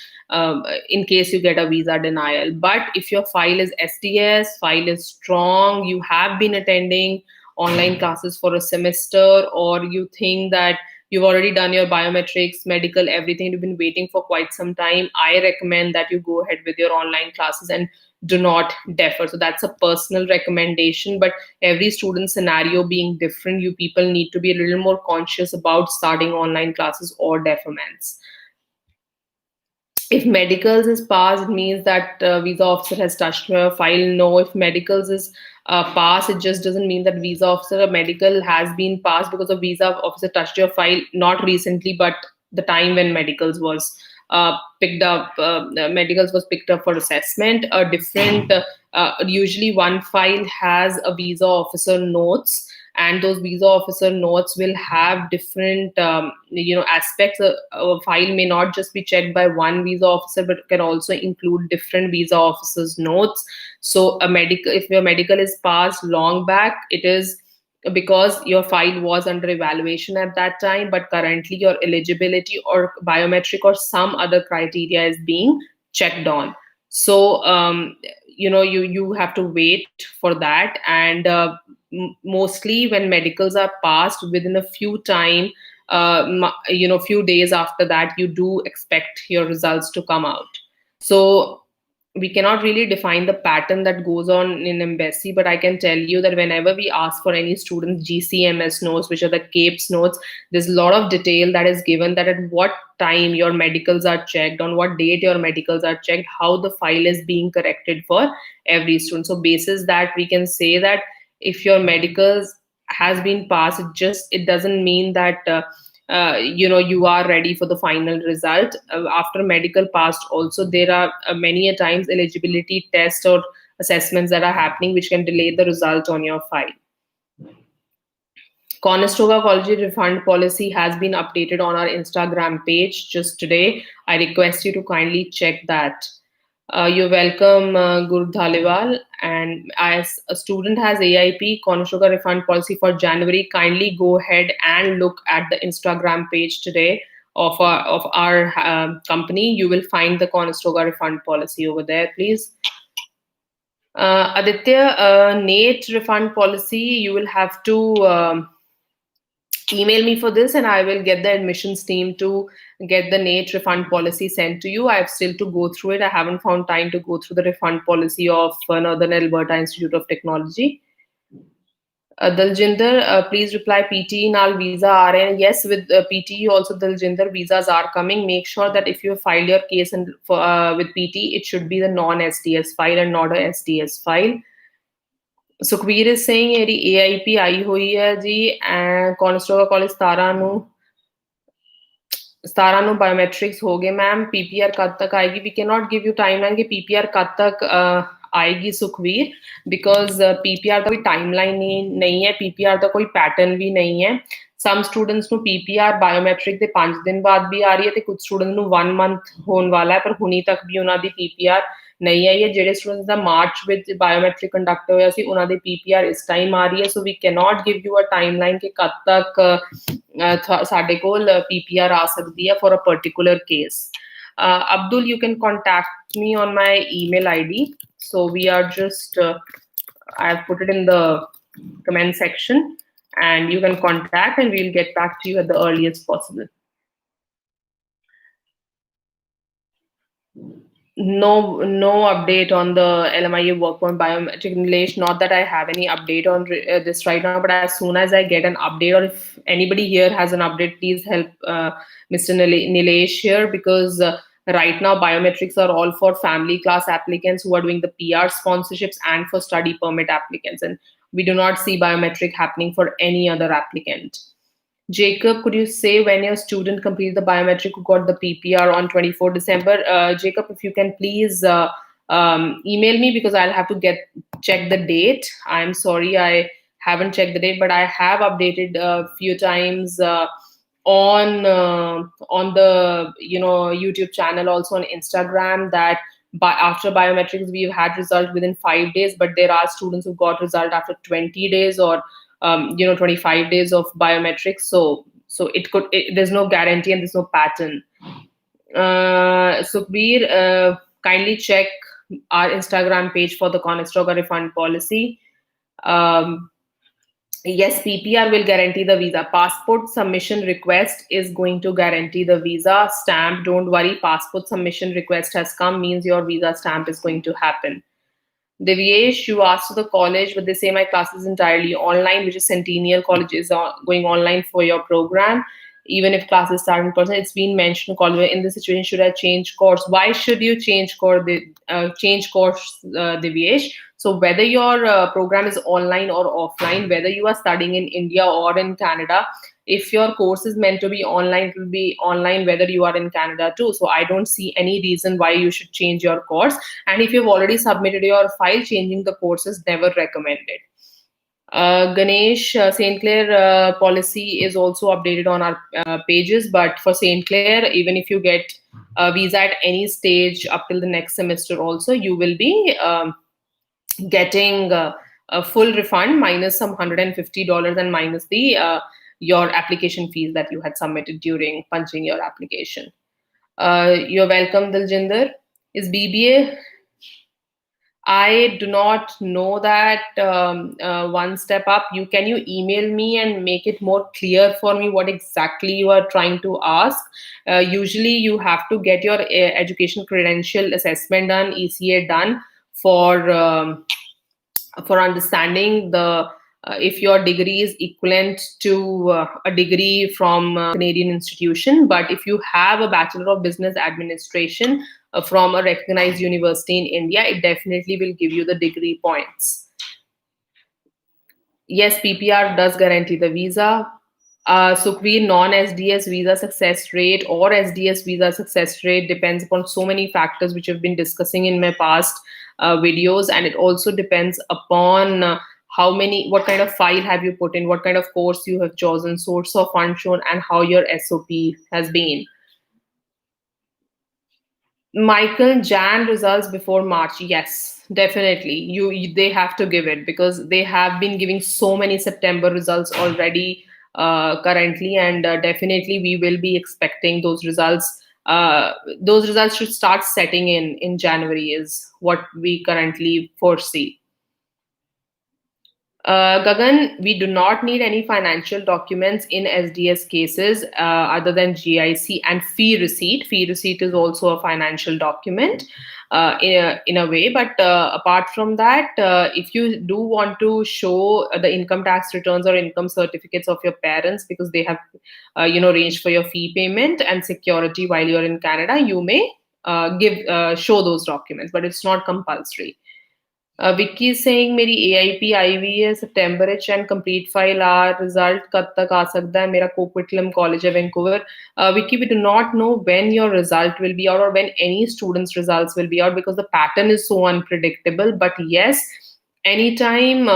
A: in case you get a visa denial? But if your file is SDS, file is strong, you have been attending online classes for a semester, or you think that you've already done your biometrics, medical, everything, you've been waiting for quite some time, I recommend that you go ahead with your online classes and do not defer. So that's a personal recommendation, but every student scenario being different, you people need to be a little more conscious about starting online classes or deferments. If medicals is passed, it means that visa officer has touched your file. No, if medicals is passed, it just doesn't mean that visa officer or medical has been passed, because a visa officer touched your file not recently, but the time when medicals was picked up. Medicals was picked up for assessment. A different, usually one file has a visa officer notes, and those visa officer notes will have different aspects. A file may not just be checked by one visa officer, but can also include different visa officers notes. So if your medical is passed long back, it is because your file was under evaluation at that time, but currently your eligibility or biometric or some other criteria is being checked on. So you have to wait for that. And mostly when medicals are passed, within a few time, few days after that, you do expect your results to come out. So we cannot really define the pattern that goes on in embassy, but I can tell you that whenever we ask for any students GCMS notes, which are the CAPES notes, there's a lot of detail that is given, that at what time your medicals are checked, on what date your medicals are checked, how the file is being corrected for every student. So basis that, we can say that if your medicals has been passed, it doesn't mean that you are ready for the final result. After medical passed also, there are many a times eligibility tests or assessments that are happening, which can delay the result on your file. Conestoga College refund policy has been updated on our Instagram page just today. I request you to kindly check that. You're welcome, Guru Dhaliwal. And as a student has AIP, Conestoga refund policy for January, kindly go ahead and look at the Instagram page today of our company. You will find the Conestoga refund policy over there, please. Aditya, NATE refund policy, you will have to email me for this, and I will get the admissions team to get the NATE refund policy sent to you. I have still to go through it. I haven't found time to go through the refund policy of Northern Alberta Institute of Technology. Daljinder, please reply PT nal visa are rahe. Yes, with PT also, Daljinder, visas are coming. Make sure that if you file your case with PT, it should be the non-SDS file and not a SDS file. Sukhveer is saying मेरी AIP आई हुई है जी, Conestoga College 17 ਨੂੰ biometrics ਹੋ ਗਏ ma'am, PPR ਕਦ ਤੱਕ ਆਏਗੀ? We can not give you timeline ਕਿ PPR ਕਦ ਤੱਕ ਆਏਗੀ ਸੁਖਵੀਰ, ਬਿਕॉज PPR ਦਾ ਕੋਈ ਟਾਈਮਲਾइन नहीं है, PPR ਦਾ ਕੋਈ ਪੈਟਰਨ ਵੀ नहीं है। some students ਨੂੰ PPR biometric ਦੇ 5 ਦਿਨ ਬਾਅਦ ਵੀ ਆ ਰਹੀ ਹੈ ਤੇ ਕੁਝ ਸਟੂਡੈਂਟ ਨੂੰ 1 month ਹੋਣ ਵਾਲਾ ਹੈ, ਪਰ ਹੁਣੀ ਤੱਕ ਵੀ ਉਹਨਾਂ ਦੀ PPR ਨਹੀਂ ਆਈ ਹੈ। ਜਿਹੜੇ ਸਟੂਡੈਂਟਸ ਦਾ ਮਾਰਚ ਵਿੱਚ ਬਾਇਓਮੈਟ੍ਰਿਕ ਕੰਡਕਟ ਹੋਇਆ ਸੀ ਉਹਨਾਂ ਦੀ PPR ਇਸ ਟਾਈਮ ਆ ਰਹੀ ਹੈ। So we cannot give you a timeline ਕਿ ਕਦ ਤੱਕ ਸਾਡੇ ਕੋਲ PPR ਆ ਸਕਦੀ ਹੈ for a particular case. Abdul, you can contact me on my email ID. So we are just, I have put it in the comment section, and you can contact and we'll get back to you at the earliest possible. No update on the LMIA work on biometric Nilesh. Not that I have any update on this right now, but as soon as I get an update, or if anybody here has an update, please help Mr. Nilesh here, because right now biometrics are all for family class applicants who are doing the PR sponsorships and for study permit applicants, and we do not see biometric happening for any other applicant. Jacob, could you say when your student completed the biometric who got the PPR on 24 December? Jacob, if you can please email me, because I'll have to check the date. I'm sorry, I haven't checked the date, but I have updated a few times on the YouTube channel, also on Instagram, that after biometrics we've had result within 5 days, but there are students who got result after 20 days or 25 days of biometrics. So there's no guarantee and there's no pattern. Sukhbir, kindly check our Instagram page for the Conestoga refund policy. Yes, PPR will guarantee the visa. Passport submission request is going to guarantee the visa. Stamp, don't worry, passport submission request has come, means your visa stamp is going to happen. Divyesh, you asked the college, but they say my class is entirely online, which is Centennial College is going online for your program, even if classes start in person. It's been mentioned, college, in this situation, should I change course? Why should you change course, Divyesh? So whether your program is online or offline, whether you are studying in India or in Canada, if your course is meant to be online, it will be online whether you are in Canada too. So I don't see any reason why you should change your course. And if you've already submitted your file, changing the course is never recommended. Ganesh, St. Clair policy is also updated on our pages, but for St. Clair, even if you get a visa at any stage up till the next semester also, you will be getting a full refund minus some $150 and minus the your application fees that you had submitted during punching your application. You're welcome, Diljinder. Is BBA? I do not know that one step up. Can you email me and make it more clear for me what exactly you are trying to ask? Usually you have to get your education credential assessment done, ECA done, for understanding the if your degree is equivalent to a degree from a Canadian institution. But if you have a Bachelor of Business Administration from a recognized university in India, it definitely will give you the degree points. Yes, PPR does guarantee the visa. Sukhveer, non-SDS visa success rate or SDS visa success rate depends upon so many factors which I've been discussing in my past videos, and it also depends upon what kind of file have you put in, what kind of course you have chosen, source of fund shown, and how your SOP has been. Michael, Jan results before March. Yes, definitely. They have to give it, because they have been giving so many September results already currently, and definitely we will be expecting those results. Those results should start setting in January is what we currently foresee. Gagan, we do not need any financial documents in SDS cases other than GIC and fee receipt. Fee receipt is also a financial document in a way. But apart from that, if you do want to show the income tax returns or income certificates of your parents, because they have arranged for your fee payment and security while you're in Canada, you may show those documents, but it's not compulsory. Vicky is saying मेरी AIP आई हुई है सितंबर end complete file आ result कब तक आ सकता है मेरा कोक्विटलम कॉलेज है Vancouver. Vicky, we do not know when your result will be out or when any student's results will be out, because the pattern is so unpredictable. But yes, anytime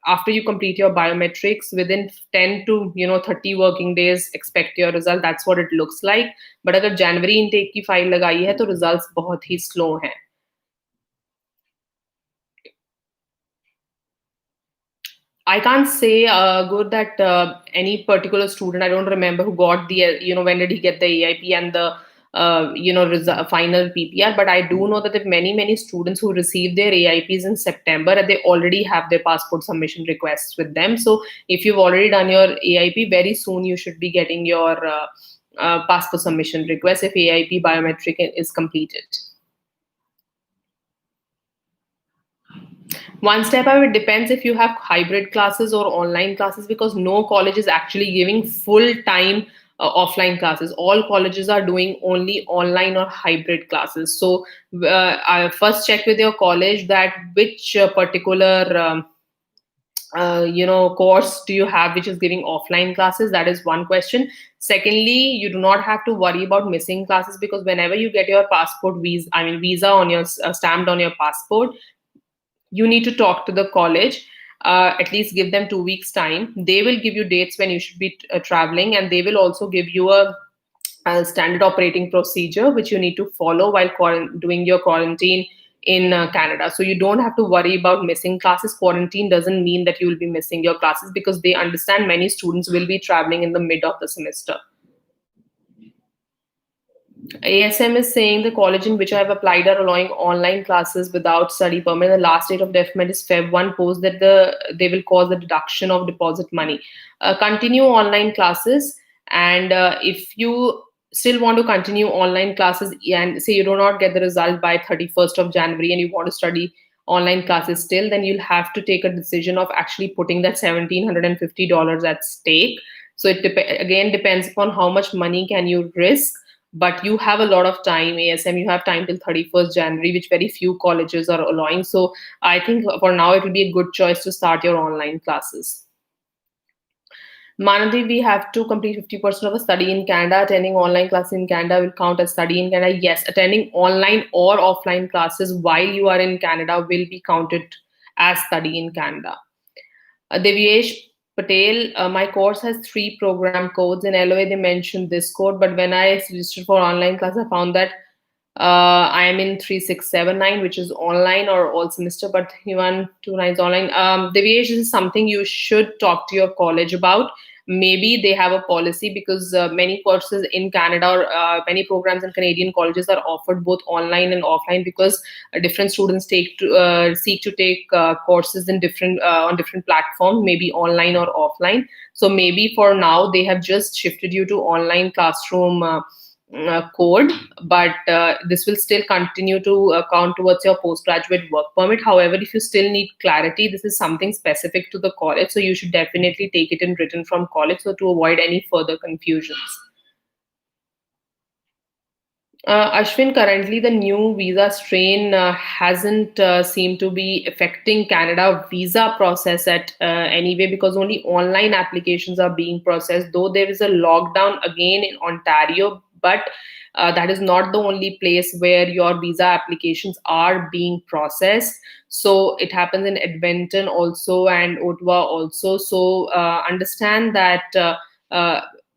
A: after you complete your biometrics, within 10 to 30 working days expect your result. That's what it looks like. But अगर जनवरी intake की file लगाई है तो results बहुत ही slow हैं. I can't say, good, that any particular student. I don't remember who got the, when did he get the AIP and the, final PPR. But I do know that there are many students who received their AIPs in September and they already have their passport submission requests with them. So if you've already done your AIP, very soon you should be getting your passport submission request if AIP biometric is completed. One step up, it depends if you have hybrid classes or online classes, because no college is actually giving full time offline classes. All colleges are doing only online or hybrid classes. So I first check with your college that which particular course do you have which is giving offline classes. That is one question. Secondly, you do not have to worry about missing classes, because whenever you get your passport visa on your stamped on your passport, you need to talk to the college, at least give them 2 weeks time. They will give you dates when you should be traveling, and they will also give you a standard operating procedure which you need to follow while doing your quarantine in Canada. So you don't have to worry about missing classes. Quarantine doesn't mean that you will be missing your classes, because they understand many students will be traveling in the mid of the semester. ASM is saying the college in which I have applied are allowing online classes without study permit. The last date of deferment is Feb 1. Post that they will cause the deduction of deposit money. Continue online classes, and if you still want to continue online classes and say you do not get the result by 31st of January and you want to study online classes still, then you'll have to take a decision of actually putting that $1,750 at stake. So it again depends upon how much money can you risk, but you have a lot of time. ASM, you have time till 31st January, which very few colleges are allowing. So I think for now it will be a good choice to start your online classes. Manadi, we have to complete 50% of a study in Canada. Attending online classes in Canada will count as study in Canada. Yes, attending online or offline classes while you are in Canada will be counted as study in Canada. Devyesh Patel, my course has 3 program codes. In LOA, they mentioned this code, but when I registered for online class, I found that I am in 3679, which is online or all semester, but 129 is online. Devyesh, this is something you should talk to your college about. Maybe they have a policy, because many courses in Canada or many programs in Canadian colleges are offered both online and offline, because different students seek to take courses in different on different platforms, maybe online or offline. So maybe for now they have just shifted you to online classroom code, but this will still continue to count towards your postgraduate work permit. However, if you still need clarity, this is something specific to the college, so you should definitely take it in written from college, so to avoid any further confusions. Ashwin, currently the new visa strain hasn't seemed to be affecting Canada visa process at anyway, because only online applications are being processed, though there is a lockdown again in Ontario, but that is not the only place where your visa applications are being processed. So it happens in Edmonton also and Ottawa also. So understand that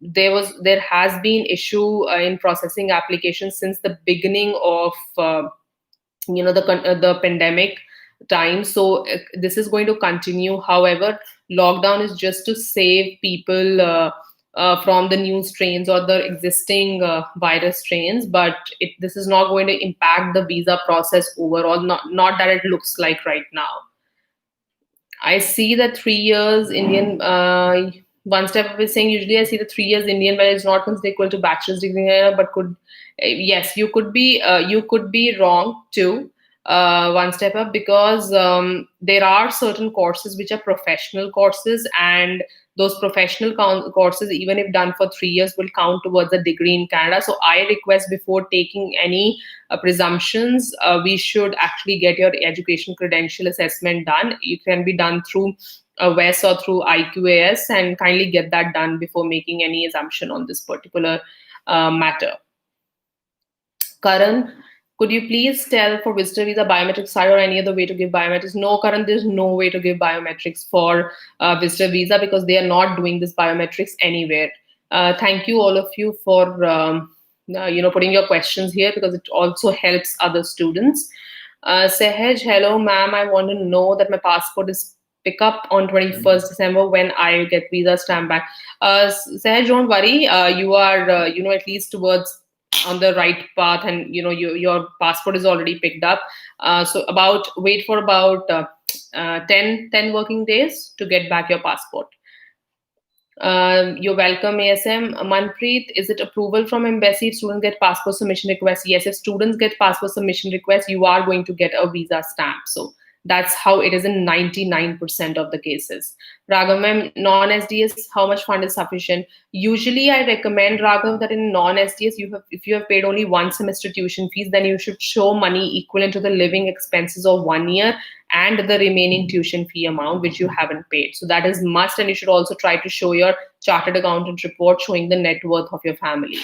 A: there has been issue in processing applications since the beginning of the pandemic time. So this is going to continue. However, lockdown is just to save people from the new strains or the existing virus strains, but this is not going to impact the visa process overall, not that it looks like right now. I see that 3 years Indian. One step up is saying usually I see the 3 years Indian, but it's not considered equal to bachelor's degree, but could yes, you could be wrong too. One step up, because there are certain courses which are professional courses, and those professional courses, even if done for 3 years, will count towards a degree in Canada. So I request, before taking any presumptions, we should actually get your education credential assessment done. It can be done through WES or through IQAS, and kindly get that done before making any assumption on this particular matter. Karan, Could you please tell for visitor visa biometric side or any other way to give biometrics? No, Karan, there's no way to give biometrics for visitor visa because they are not doing this biometrics anywhere. Thank you all of you for putting your questions here because it also helps other students. Sehaj, hello ma'am. I want to know that my passport is pick up on 21st December when I get visa stamp back. Sehaj, don't worry. You are at least towards on the right path, and your passport is already picked up. So about wait for about 10 working days to get back your passport. You're welcome, ASM. Manpreet, is it approval from embassy if students get passport submission request? Yes, if students get passport submission request, you are going to get a visa stamp. So that's how it is in 99% of the cases. Raghav, ma'am, non-SDS, how much fund is sufficient? Usually, I recommend, Raghav, that in non-SDS, if you have paid only one semester tuition fees, then you should show money equivalent to the living expenses of 1 year and the remaining tuition fee amount which you haven't paid. So that is must, and you should also try to show your chartered accountant report showing the net worth of your family.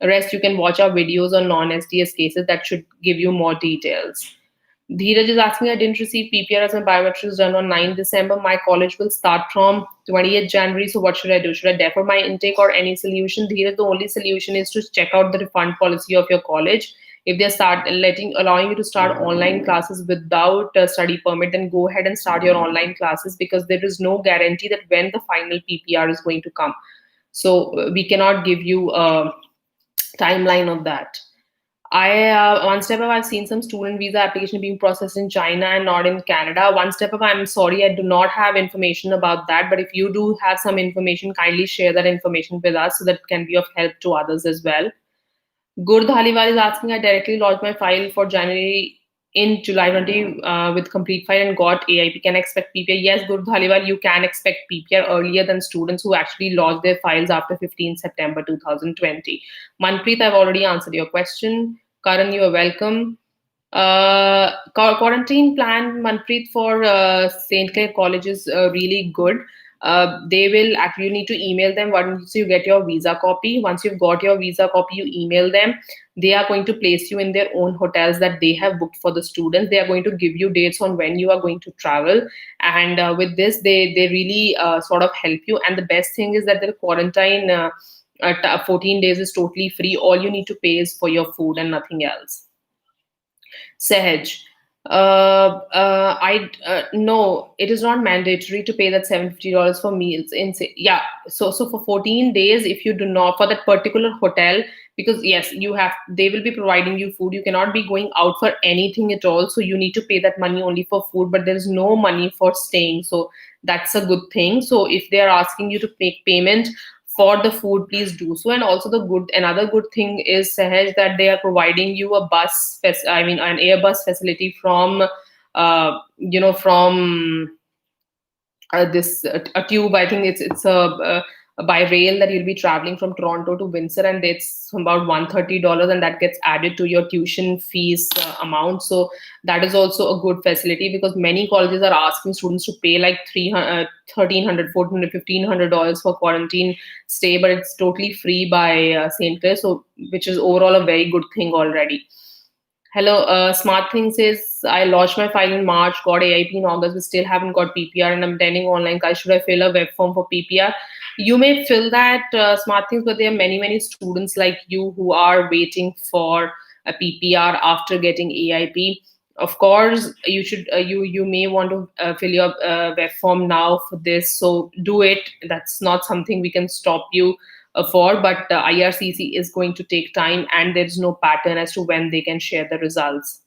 A: The rest you can watch our videos on non-SDS cases that should give you more details. Dheeraj is asking, I didn't receive PPR as my biometrics done on 9 December. My college will start from 20th January. So what should I do? Should I defer my intake or any solution? Dheeraj, the only solution is to check out the refund policy of your college. If they start allowing you to start online classes without a study permit, then go ahead and start your online classes because there is no guarantee that when the final PPR is going to come. So we cannot give you a timeline of that. I one step up. I've seen some student visa application being processed in China and not in Canada. One step up. I'm sorry, I do not have information about that. But if you do have some information, kindly share that information with us so that it can be of help to others as well. Gur Dhaliwal is asking, I directly lodged my file for January in July 20 with complete file and got AIP. Can I expect PPR? Yes, Gur Dhaliwal, you can expect PPR earlier than students who actually lodged their files after 15 September 2020. Manpreet, I've already answered your question. Karan, you are welcome. Quarantine plan, Manpreet, for St. Clair College is really good. They will actually, you need to email them once you get your visa copy. Once you've got your visa copy, you email them. They are going to place you in their own hotels that they have booked for the students. They are going to give you dates on when you are going to travel, and with this they really sort of help you. And the best thing is that the quarantine 14 days is totally free. All you need to pay is for your food and nothing else. Sehaj. I no, it is not mandatory to pay that $750 for meals. Yeah, so for 14 days, if you do not for that particular hotel, because yes, you have they will be providing you food. You cannot be going out for anything at all. So you need to pay that money only for food, but there is no money for staying. So that's a good thing. So if they are asking you to make payment for the food, please do so. And also another good thing is, Sahaj, that they are providing you a an Airbus facility from from this a tube. I think it's by rail that you'll be traveling from Toronto to Windsor, and it's about $130, and that gets added to your tuition fees amount. So that is also a good facility because many colleges are asking students to pay like $1,300, $1,400, $1,500 for quarantine stay, but it's totally free by St. Clair, so which is overall a very good thing already. Hello, Smart Thing says, I launched my file in March, got AIP in August, but still haven't got PPR, and I'm attending online class. Should I fill a web form for PPR? You may fill that, Smart Things, but there are many students like you who are waiting for a PPR after getting AIP. Of course, you may want to fill your web form now for this, so do it. That's not something we can stop you for, but IRCC is going to take time, and there's no pattern as to when they can share the results.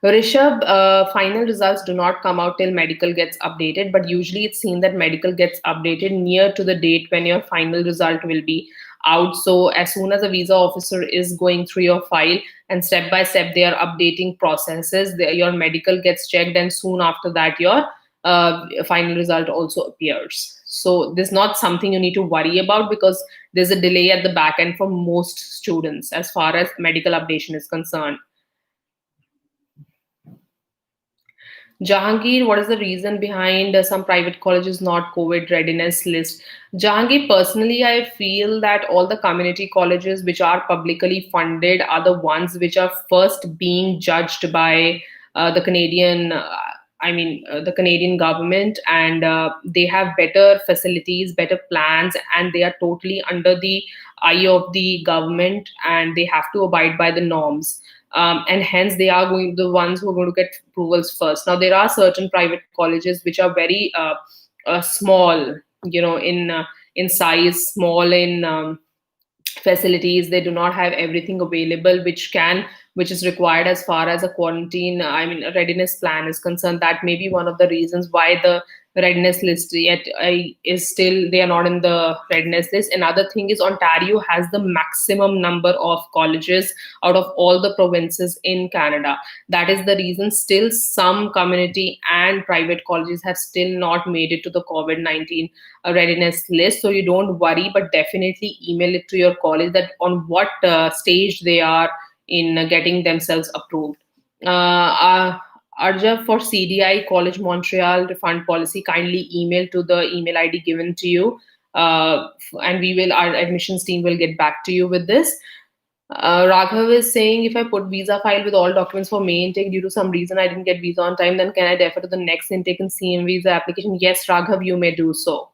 A: Rishabh, final results do not come out till medical gets updated, but usually it's seen that medical gets updated near to the date when your final result will be out. So as soon as a visa officer is going through your file and step by step they are updating processes, your medical gets checked, and soon after that your final result also appears. So this is not something you need to worry about because there's a delay at the back end for most students as far as medical updation is concerned. Jahangir, what is the reason behind some private colleges not COVID readiness list? Jahangir, personally, I feel that all the community colleges which are publicly funded are the ones which are first being judged by the Canadian. The Canadian government, and they have better facilities, better plans, and they are totally under the eye of the government, and they have to abide by the norms, and hence they are going the ones who are going to get approvals first. Now there are certain private colleges which are very small, in size, small in facilities. They do not have everything available which is required as far as a quarantine, a readiness plan is concerned. That may be one of the reasons why the readiness list yet is still, they are not in the readiness list. Another thing is Ontario has the maximum number of colleges out of all the provinces in Canada. That is the reason still some community and private colleges have still not made it to the COVID-19 readiness list. So you don't worry, but definitely email it to your college that on what stage they are in getting themselves approved. Arja, for CDI College Montreal refund policy, kindly email to the email ID given to you, and our admissions team will get back to you with this. Raghav is saying, if I put visa file with all documents for May intake, due to some reason I didn't get visa on time, then can I defer to the next intake and CM visa application? Yes, Raghav, you may do so.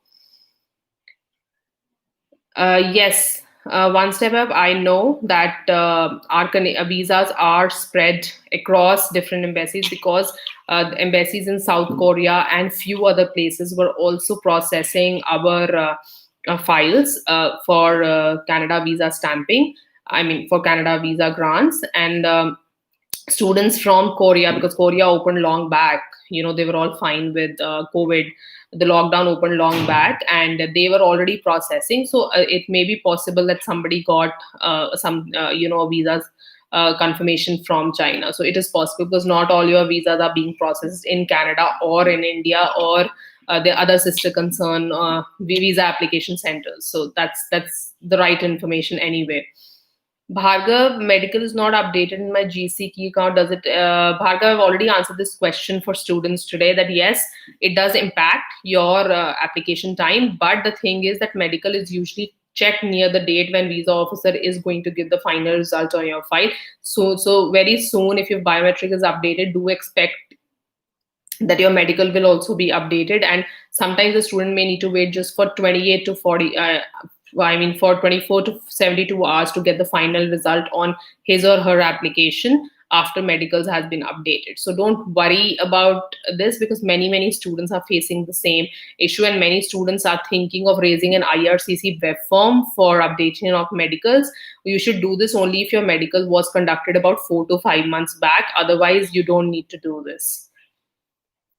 A: Yes, one step up. I know that our visas are spread across different embassies, because the embassies in South Korea and few other places were also processing our files for Canada visa stamping. For Canada visa grants, and students from Korea, because Korea opened long back. They were all fine with COVID. The lockdown opened long back, and they were already processing. So it may be possible that somebody got some, visas confirmation from China. So it is possible, because not all your visas are being processed in Canada or in India or the other sister concern visa application centers. So that's the right information anyway. Bhargav, medical is not updated in my GCkey account. Does it? Bhargav, I've already answered this question for students today, that yes, it does impact your application time. But the thing is that medical is usually checked near the date when visa officer is going to give the final result on your file. So very soon, if your biometric is updated, do expect that your medical will also be updated. And sometimes the student may need to wait just for 28 to 40 for 24 to 72 hours to get the final result on his or her application after medicals has been updated. So don't worry about this, because many students are facing the same issue, and many students are thinking of raising an IRCC web form for updating of medicals. You should do this only if your medical was conducted about 4 to 5 months back. Otherwise you don't need to do this.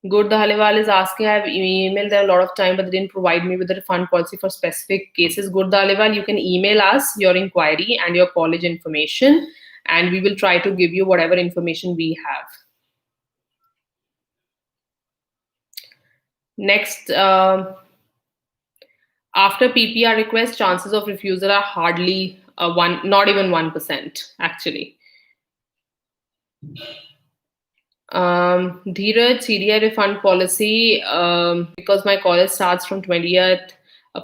A: Good Dhaliwal is asking, I've emailed them a lot of time, but they didn't provide me with a refund policy for specific cases. Good Dhaliwal, you can email us your inquiry and your college information, and we will try to give you whatever information we have. Next, after PPR request, chances of refusal are hardly not even 1%, actually. Dheeraj, CDI refund policy, because my college starts from 20th.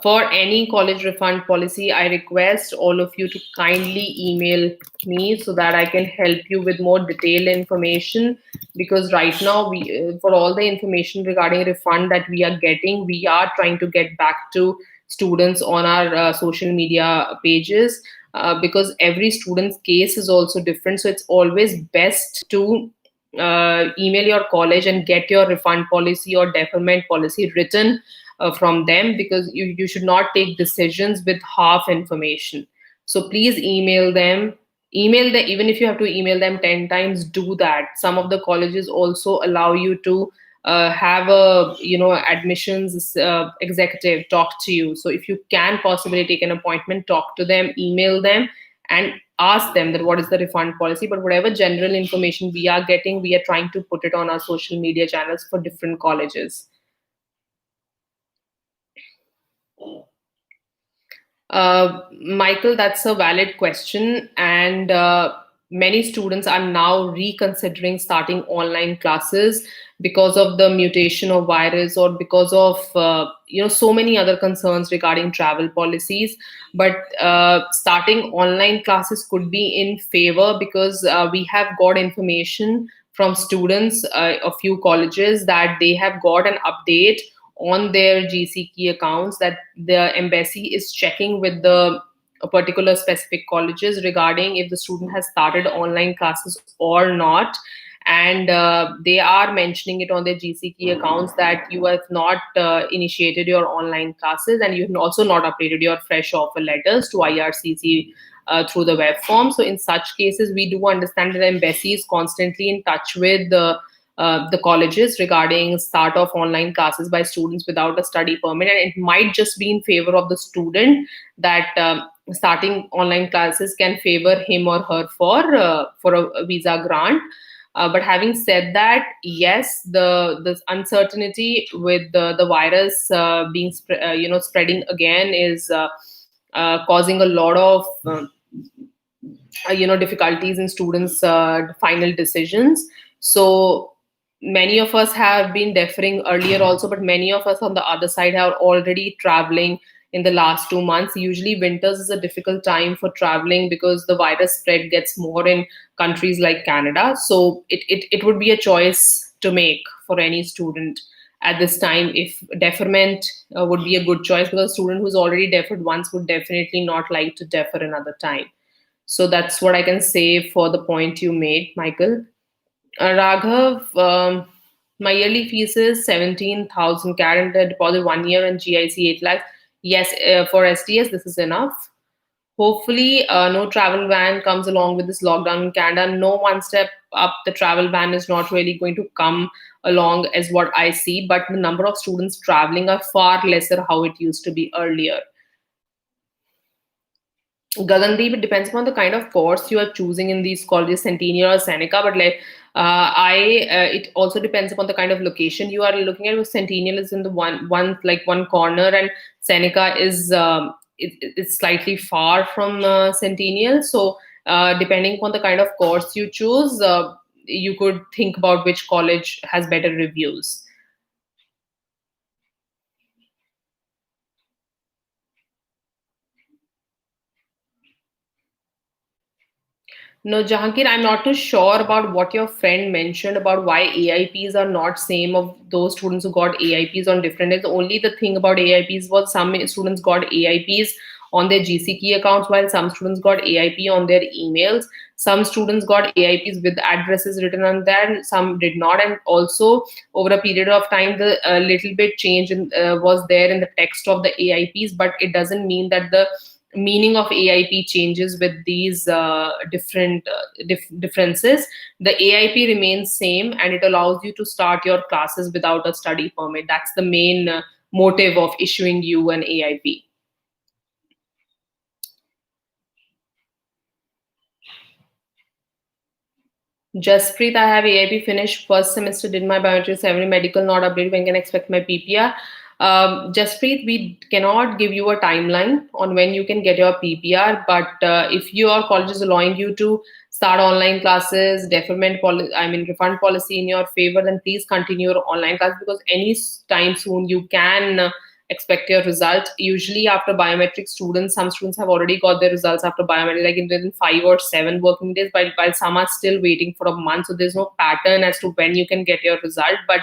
A: For any college refund policy, I request all of you to kindly email me so that I can help you with more detailed information. Because right now, for all the information regarding refund that we are getting, we are trying to get back to students on our social media pages, because every student's case is also different. So it's always best to email your college and get your refund policy or deferment policy written from them, because you should not take decisions with half information. So please email them. Email them, even if you have to email them 10 times, do that. Some of the colleges also allow you to have a admissions executive talk to you. So if you can possibly take an appointment, talk to them, email them, and ask them that what is the refund policy. But whatever general information we are getting, we are trying to put it on our social media channels for different colleges. Michael, that's a valid question, and many students are now reconsidering starting online classes because of the mutation of virus, or because of so many other concerns regarding travel policies. But starting online classes could be in favor, because we have got information from students of few colleges that they have got an update on their GCkey accounts, that the embassy is checking with the particular specific colleges regarding if the student has started online classes or not. And they are mentioning it on their GCkey accounts that you have not initiated your online classes, and you have also not updated your fresh offer letters to IRCC through the web form. So in such cases, we do understand that the embassy is constantly in touch with the colleges regarding start of online classes by students without a study permit, and it might just be in favor of the student that starting online classes can favor him or her for a visa grant. But having said that, yes, the uncertainty with the virus being spreading again is causing a lot of difficulties in students' final decisions. So many of us have been deferring earlier also, but many of us on the other side are already traveling in the last 2 months. Usually winters is a difficult time for traveling because the virus spread gets more in countries like Canada. So it would be a choice to make for any student at this time if deferment would be a good choice, because a student who's already deferred once would definitely not like to defer another time. So that's what I can say for the point you made, Michael. Raghav, my yearly fees is 17,000 current deposit 1 year and GIC 8 lakhs. Yes, for SDS, this is enough. Hopefully, no travel ban comes along with this lockdown in Canada. No, one step up, the travel ban is not really going to come along as what I see, but the number of students traveling are far lesser how it used to be earlier. Gagandeep, it depends upon the kind of course you are choosing in these colleges, Centennial or Seneca. But like, it also depends upon the kind of location you are looking at. Centennial is in the one corner, and Seneca is it's slightly far from Centennial. So, depending upon the kind of course you choose, you could think about which college has better reviews. No, Jahangir, I'm not too sure about what your friend mentioned about why AIPs are not same of those students who got AIPs on different days. Only the thing about AIPs was some students got AIPs on their GCkey accounts, while some students got AIP on their emails. Some students got AIPs with addresses written on there, some did not. And also, over a period of time, the little bit change was there in the text of the AIPs, but it doesn't mean that the meaning of AIP changes with these different differences. The AIP remains same, and it allows you to start your classes without a study permit. That's the main motive of issuing you an AIP. Jaspreet, I have AIP finished first semester, did my biometrics, every medical not updated. When can I expect my PPR? Jaspreet, we cannot give you a timeline on when you can get your PPR, but if your college is allowing you to start online classes, refund policy in your favor, then please continue your online class, because any time soon you can expect your result. Usually after biometric students, some students have already got their results after biometric, like within 5 or 7 working days, while some are still waiting for a month. So there's no pattern as to when you can get your result. But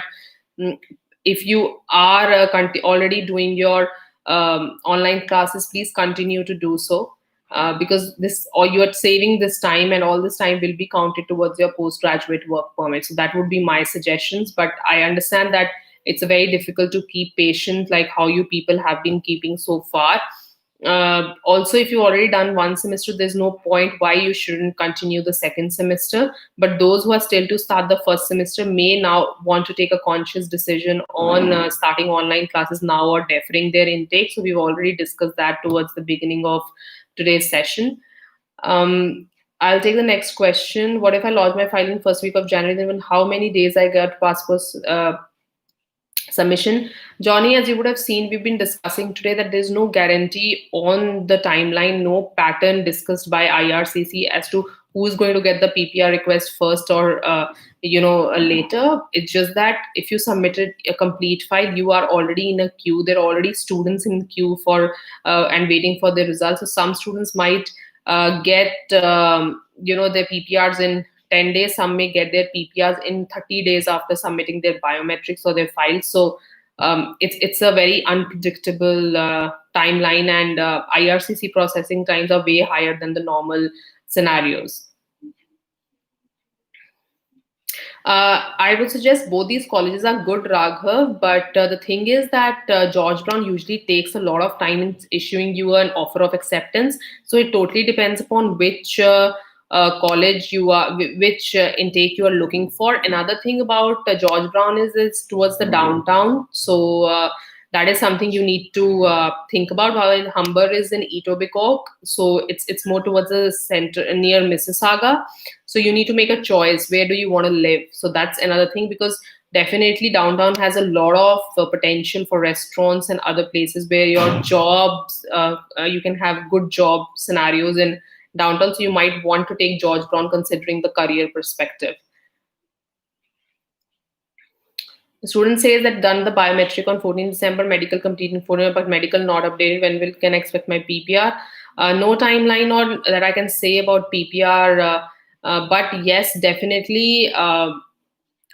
A: mm, if you are already doing your online classes, please continue to do so. Because this, or you're saving this time, and all this time will be counted towards your postgraduate work permit. So that would be my suggestions. But I understand that it's very difficult to keep patient like how you people have been keeping so far. Also, if you've already done one semester, there's no point why you shouldn't continue the second semester. But those who are still to start the first semester may now want to take a conscious decision on starting online classes now or deferring their intake. So we've already discussed that towards the beginning of today's session. I'll take the next question. What if I lodge my file in first week of January? Then how many days I get passports submission? Johnny, as you would have seen, we've been discussing today that there's no guarantee on the timeline, no pattern discussed by IRCC as to who's going to get the PPR request first or later. It's just that if you submitted a complete file, you are already in a queue. There are already students in queue for and waiting for the results. So some students might get their PPRs in 10 days. Some may get their PPRs in 30 days after submitting their biometrics or their files. So it's a very unpredictable timeline, and IRCC processing times are way higher than the normal scenarios. I would suggest both these colleges are good, Raghav, but the thing is that George Brown usually takes a lot of time in issuing you an offer of acceptance. So it totally depends upon which college you are, which intake you are looking for. Another thing about George Brown is it's towards the downtown. So that is something you need to think about. While Humber is in Etobicoke, so it's more towards the center near Mississauga. So you need to make a choice, where do you want to live. So that's another thing, because definitely downtown has a lot of potential for restaurants and other places where your jobs, you can have good job scenarios in downtown. So you might want to take George Brown considering the career perspective. The student says that done the biometric on 14 December, medical completing 14, but medical not updated. When will can I expect my PPR? No timeline or that I can say about PPR, but yes, definitely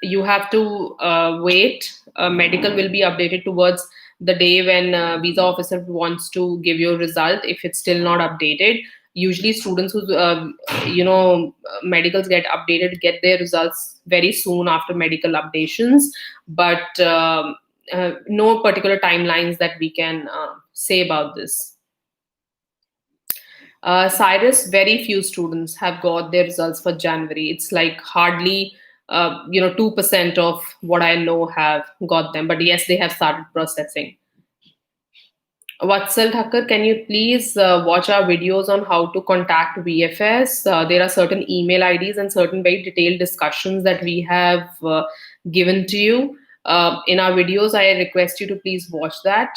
A: you have to wait. Medical will be updated towards the day when visa officer wants to give you a result. If it's still not updated, usually students who medicals get updated get their results very soon after medical updations, but no particular timelines that we can say about this. Cyrus, very few students have got their results for January. It's like hardly, 2% of what I know have got them. But yes, they have started processing. Vatsal Thakkar, can you please watch our videos on how to contact VFS? There are certain email IDs and certain very detailed discussions that we have given to you in our videos. I request you to please watch that.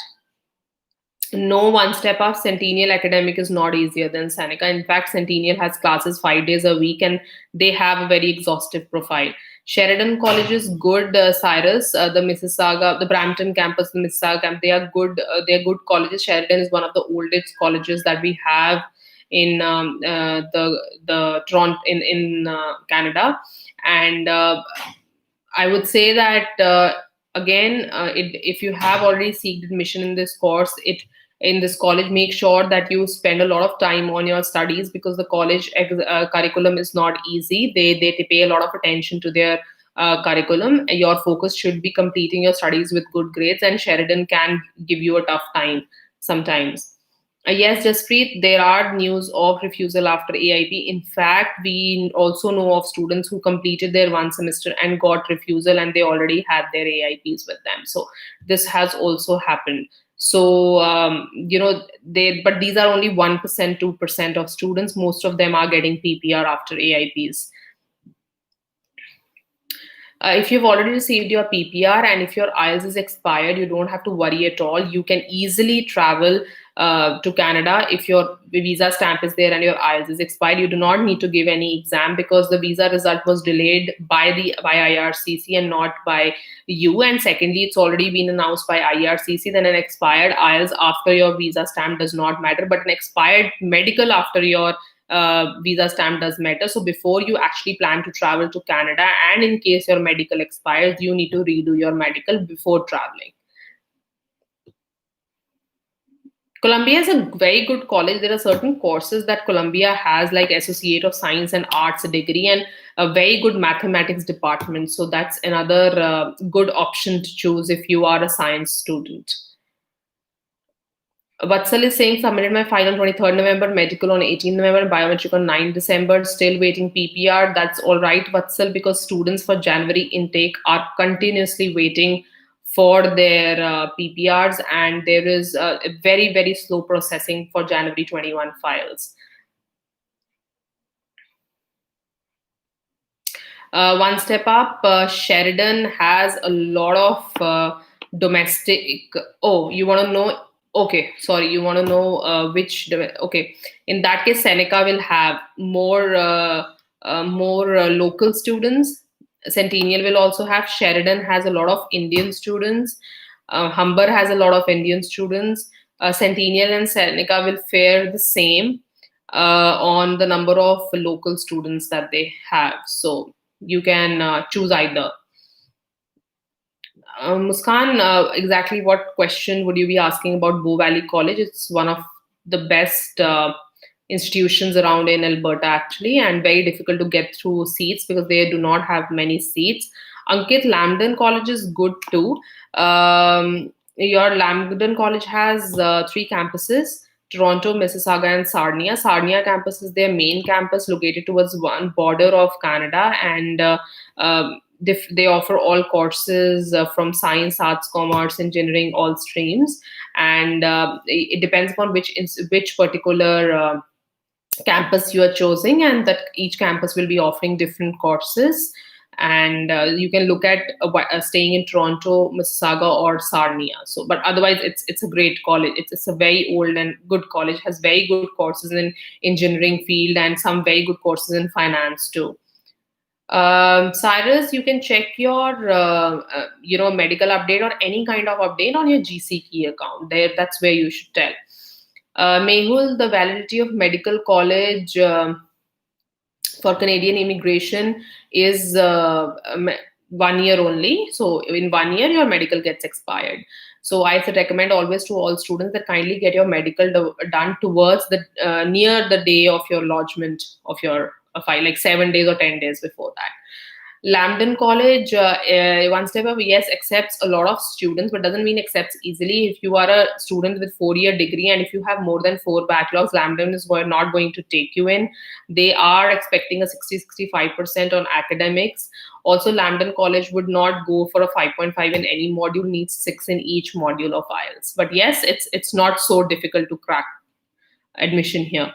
A: No, one step up. Centennial Academic is not easier than Seneca. In fact, Centennial has classes 5 days a week, and they have a very exhaustive profile. Sheridan College is good, Cyrus. The Mississauga, the Brampton campus, the Mississauga camp, they are good. They are good colleges. Sheridan is one of the oldest colleges that we have in the Toronto in Canada, and I would say that again, if you have already seeked admission in this course, in this college, make sure that you spend a lot of time on your studies, because the college curriculum is not easy. They pay a lot of attention to their curriculum. Your focus should be completing your studies with good grades, and Sheridan can give you a tough time sometimes. Yes, Jaspreet, there are news of refusal after AIP. In fact, we also know of students who completed their one semester and got refusal, and they already had their AIPs with them. So this has also happened. So but these are only 1%, 2% of students. Most of them are getting PPR after AIPs. If you've already received your PPR and if your IELTS is expired, you don't have to worry at all. You can easily travel to Canada. If your visa stamp is there and your IELTS is expired, you do not need to give any exam, because the visa result was delayed by IRCC and not by you. And secondly, it's already been announced by IRCC. Then an expired IELTS after your visa stamp does not matter, but an expired medical after your visa stamp does matter. So before you actually plan to travel to Canada, and in case your medical expires, you need to redo your medical before traveling. Columbia is a very good college. There are certain courses that Columbia has, like Associate of Science and Arts degree, and a very good mathematics department. So that's another good option to choose if you are a science student. Vatsal is saying submitted my file on 23rd November, medical on 18th November, biometric on 9th December, still waiting PPR. That's all right, Vatsal, because students for January intake are continuously waiting for their PPRs, and there is a very, very slow processing for January 21 files. One step up, Sheridan has a lot of domestic. Oh, you want to know? Okay, sorry, you want to know okay, in that case, Seneca will have more local students. Centennial will also have. Sheridan has a lot of Indian students. Humber has a lot of Indian students. Centennial and Seneca will fare the same on the number of local students that they have. So you can choose either. Muskan, exactly what question would you be asking about Bow Valley College? It's one of the best institutions around in Alberta, actually, and very difficult to get through seats because they do not have many seats. Ankit, Lambden College is good too. Your Lambden College has three campuses: Toronto, Mississauga, and Sarnia. Sarnia campus is their main campus located towards one border of Canada, and they offer all courses from science, arts, commerce, engineering, all streams, and it depends upon which particular campus you are choosing, and that each campus will be offering different courses. And you can look at staying in Toronto, Mississauga, or Sarnia. So, but otherwise, it's a great college. It's a very old and good college. Has very good courses in engineering field and some very good courses in finance too. Cyrus, you can check your medical update or any kind of update on your GCkey account. There, that's where you should tell. Mehul, the validity of medical college for Canadian immigration is 1 year only. So in 1 year, your medical gets expired. So I would recommend always to all students that kindly get your medical done towards the near the day of your lodgement of your file, like 7 days or 10 days before that. Lambden College, one step up, yes, accepts a lot of students, but doesn't mean accepts easily. If you are a student with 4 year degree and if you have more than 4 backlogs, Lambden is not going to take you in. They are expecting a 60-65% on academics. Also, Lambden College would not go for a 5.5 in any module, needs 6 in each module of IELTS. But yes, it's not so difficult to crack admission here.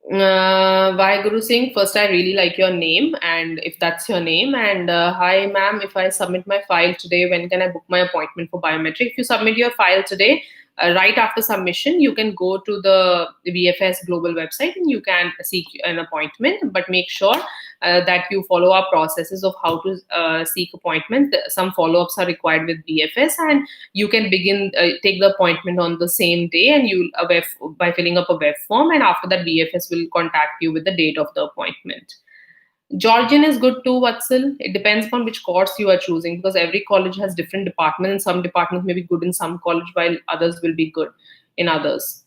A: Why Guru Singh? First, I really like your name, and if that's your name, and hi, ma'am. If I submit my file today, when can I book my appointment for biometric? If you submit your file today, right after submission, you can go to the VFS Global website and you can seek an appointment. But make sure that you follow our processes of how to seek appointments. Some follow-ups are required with VFS, and you can begin take the appointment on the same day, and you by filling up a web form, and after that VFS will contact you with the date of the appointment. Georgian is good too, Vatsal. It depends on which course you are choosing because every college has different departments, and some departments may be good in some college while others will be good in others.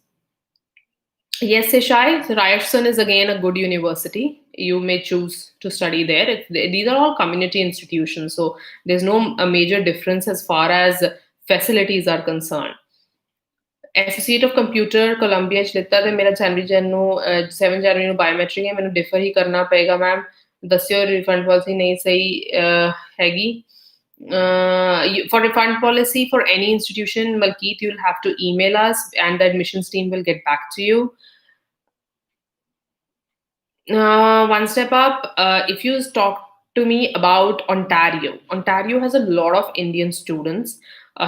A: Yes, Seshai, Ryerson is again a good university. You may choose to study there. These are all community institutions, so there's no a major difference as far as facilities are concerned. Associate of Computer Columbia ਚ ਲਿੱਤਾ ਤੇ ਮੇਰਾ ਜਨਵਰੀ ਨੂੰ 7 ਜਨਵਰੀ ਨੂੰ biometric ਹੈ ਮੈਨੂੰ differ ਹੀ ਕਰਨਾ ਪਏਗਾ ਮੈਮ ਦੱਸਿਓ ਰਿਫੰਡ ਪਾਲਿਸੀ ਨਹੀਂ ਸਹੀ ਹੈਗੀ for refund policy for any institution, Malkeet, you'll have to email us and the admissions team will get back to you. One step up, if you talk to me about Ontario has a lot of Indian students.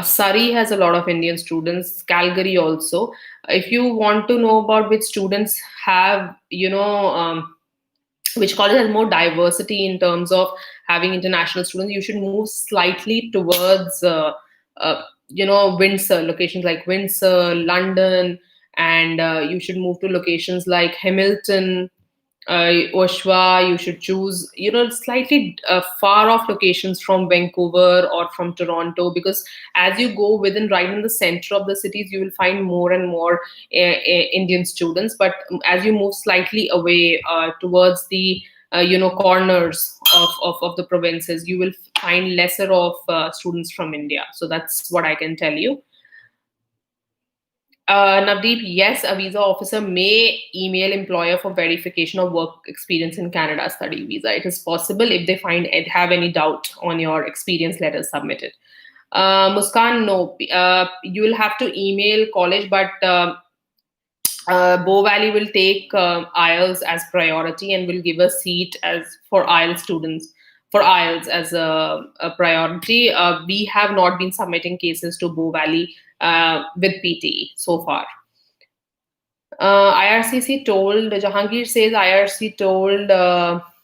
A: Surrey has a lot of Indian students, Calgary also. If you want to know about which students have, which college has more diversity in terms of having international students, you should move slightly towards, Windsor, locations like Windsor, London, and you should move to locations like Hamilton, Oshawa. You should choose, slightly far off locations from Vancouver or from Toronto, because as you go right in the center of the cities, you will find more and more Indian students. But as you move slightly away towards the corners of the provinces, you will find lesser of students from India. So that's what I can tell you. Navdeep, yes, a visa officer may email employer for verification of work experience in Canada study visa. It is possible if they have any doubt on your experience letter submitted. Muskan, no, you will have to email college, but Bow Valley will take IELTS as priority and will give a seat as for IELTS students. for IELTS as a priority. We have not been submitting cases to Bow Valley with PTE so far. IRCC told, Jahangir says IRC told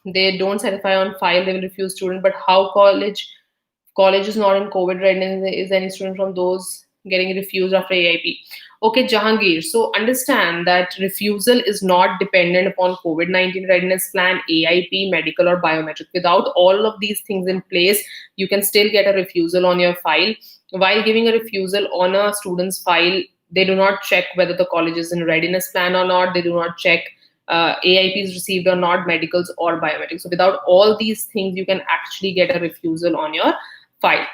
A: they don't certify on file, they will refuse student. But how college is not in COVID readiness? Is any student from those getting refused after AIP? Okay, Jahangir. So understand that refusal is not dependent upon COVID-19 readiness plan, AIP, medical, or biometric. Without all of these things in place, you can still get a refusal on your file. While giving a refusal on a student's file, they do not check whether the college is in readiness plan or not. They do not check AIPs received or not, medicals or biometrics. So without all these things, you can actually get a refusal on your file.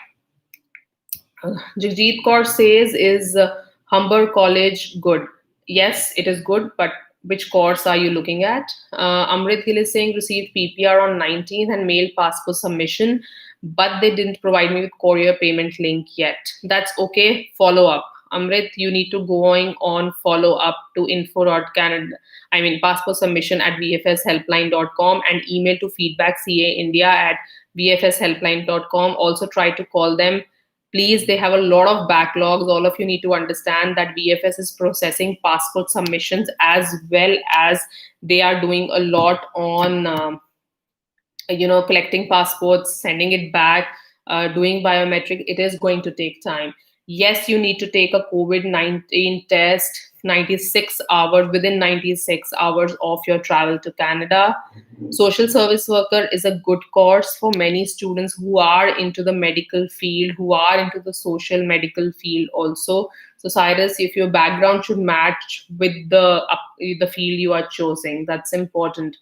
A: Jagjit Kaur says, is Humber College good? Yes, it is good, but which course are you looking at? Amrit Gill is saying, received PPR on 19th and mailed passport submission, but they didn't provide me with courier payment link yet. That's okay. Follow up. Amrit, you need to going on follow up to info.canada, passport submission at vfshelpline.com, and email to feedbackcaindia at vfshelpline.com. Also try to call them. Please, they have a lot of backlogs. All of you need to understand that VFS is processing passport submissions, as well as they are doing a lot on collecting passports, sending it back, doing biometric. It is going to take time. Yes, you need to take a COVID-19 test 96 hours, within 96 hours of your travel to Canada. Social service worker is a good course for many students who are into the medical field, who are into the social medical field also. So Cyrus, if your background should match with the field you are choosing, that's important.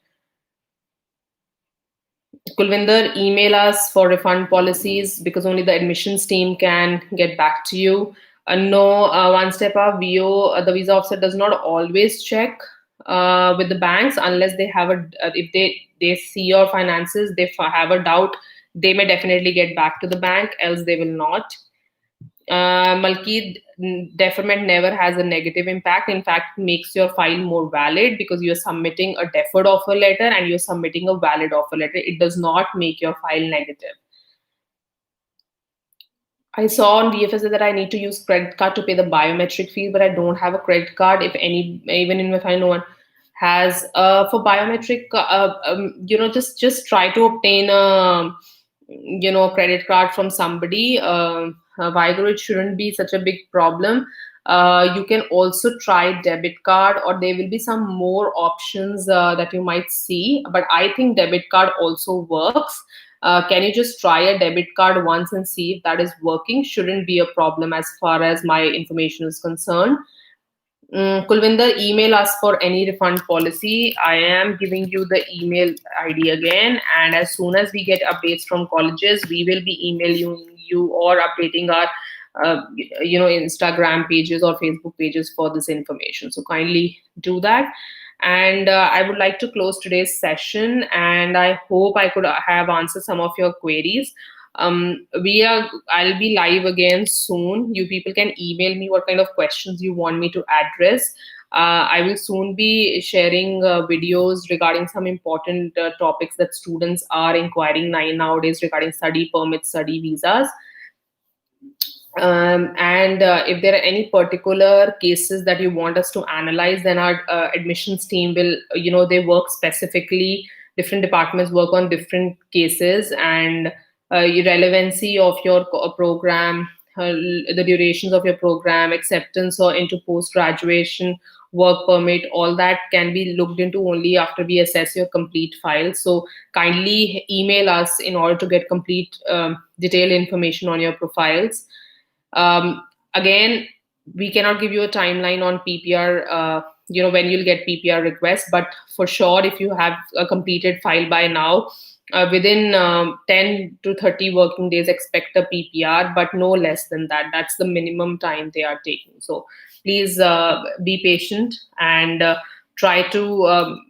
A: Kulvinder, email us for refund policies, because only the admissions team can get back to you. No, one step up, the visa officer does not always check with the banks unless they have if they see your finances, they have a doubt, they may definitely get back to the bank, else they will not. Malkeet, deferment never has a negative impact. In fact, makes your file more valid, because you're submitting a deferred offer letter and you're submitting a valid offer letter. It does not make your file negative. I saw on VFS that I need to use credit card to pay the biometric fee, but I don't have a credit card. If any, even if I know one has for biometric, just try to obtain a credit card from somebody. Vigor, it shouldn't be such a big problem. You can also try debit card, or there will be some more options that you might see. But I think debit card also works. Can you just try a debit card once and see if that is working? Shouldn't be a problem as far as my information is concerned. Kulvinder, email us for any refund policy. I am giving you the email ID again, and as soon as we get updates from colleges, we will be emailing you or updating our Instagram pages or Facebook pages for this information. So kindly do that. And I would like to close today's session, and I hope I could have answered some of your queries. I'll be live again soon. You people can email me what kind of questions you want me to address. I will soon be sharing videos regarding some important topics that students are inquiring nowadays regarding study permits, study visas. And if there are any particular cases that you want us to analyze, then our admissions team will, they work specifically. Different departments work on different cases, and relevancy of your program, the durations of your program, acceptance or into post-graduation, work permit, all that can be looked into only after we assess your complete file. So kindly email us in order to get complete detailed information on your profiles. Again, we cannot give you a timeline on PPR, when you'll get PPR requests, but for sure, if you have a completed file by now, within 10 to 30 working days, expect a PPR, but no less than that. That's the minimum time they are taking. So please be patient and try to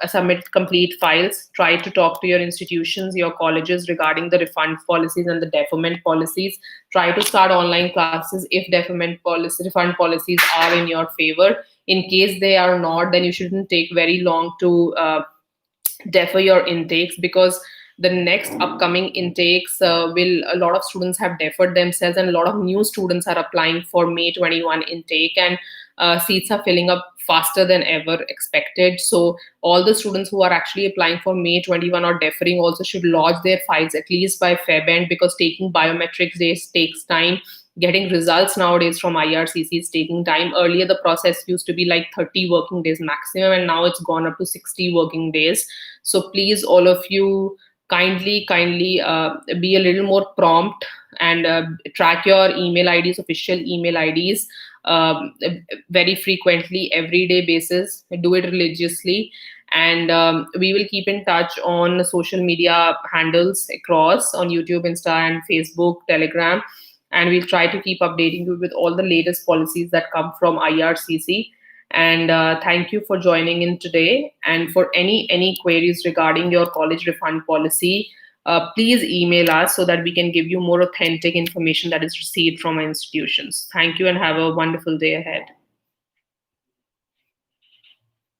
A: submit complete files. Try to talk to your institutions, your colleges regarding the refund policies and the deferment policies. Try to start online classes if refund policies are in your favor. In case they are not, then you shouldn't take very long to defer your intakes, because the next upcoming intakes will a lot of students have deferred themselves, and a lot of new students are applying for May 21 intake, and seats are filling up faster than ever expected. So all the students who are actually applying for May 21 or deferring also should lodge their files at least by Feb end, because taking biometrics days takes time. Getting results nowadays from IRCC is taking time. Earlier, the process used to be like 30 working days maximum, and now it's gone up to 60 working days. So please, all of you, kindly be a little more prompt, and track your email IDs, official email IDs, very frequently, everyday basis. Do it religiously, and we will keep in touch on social media handles across on YouTube, Insta, and Facebook, Telegram, and we'll try to keep updating you with all the latest policies that come from IRCC. And thank you for joining in today. And for any queries regarding your college refund policy, please email us so that we can give you more authentic information that is received from our institutions. Thank you, and have a wonderful day ahead.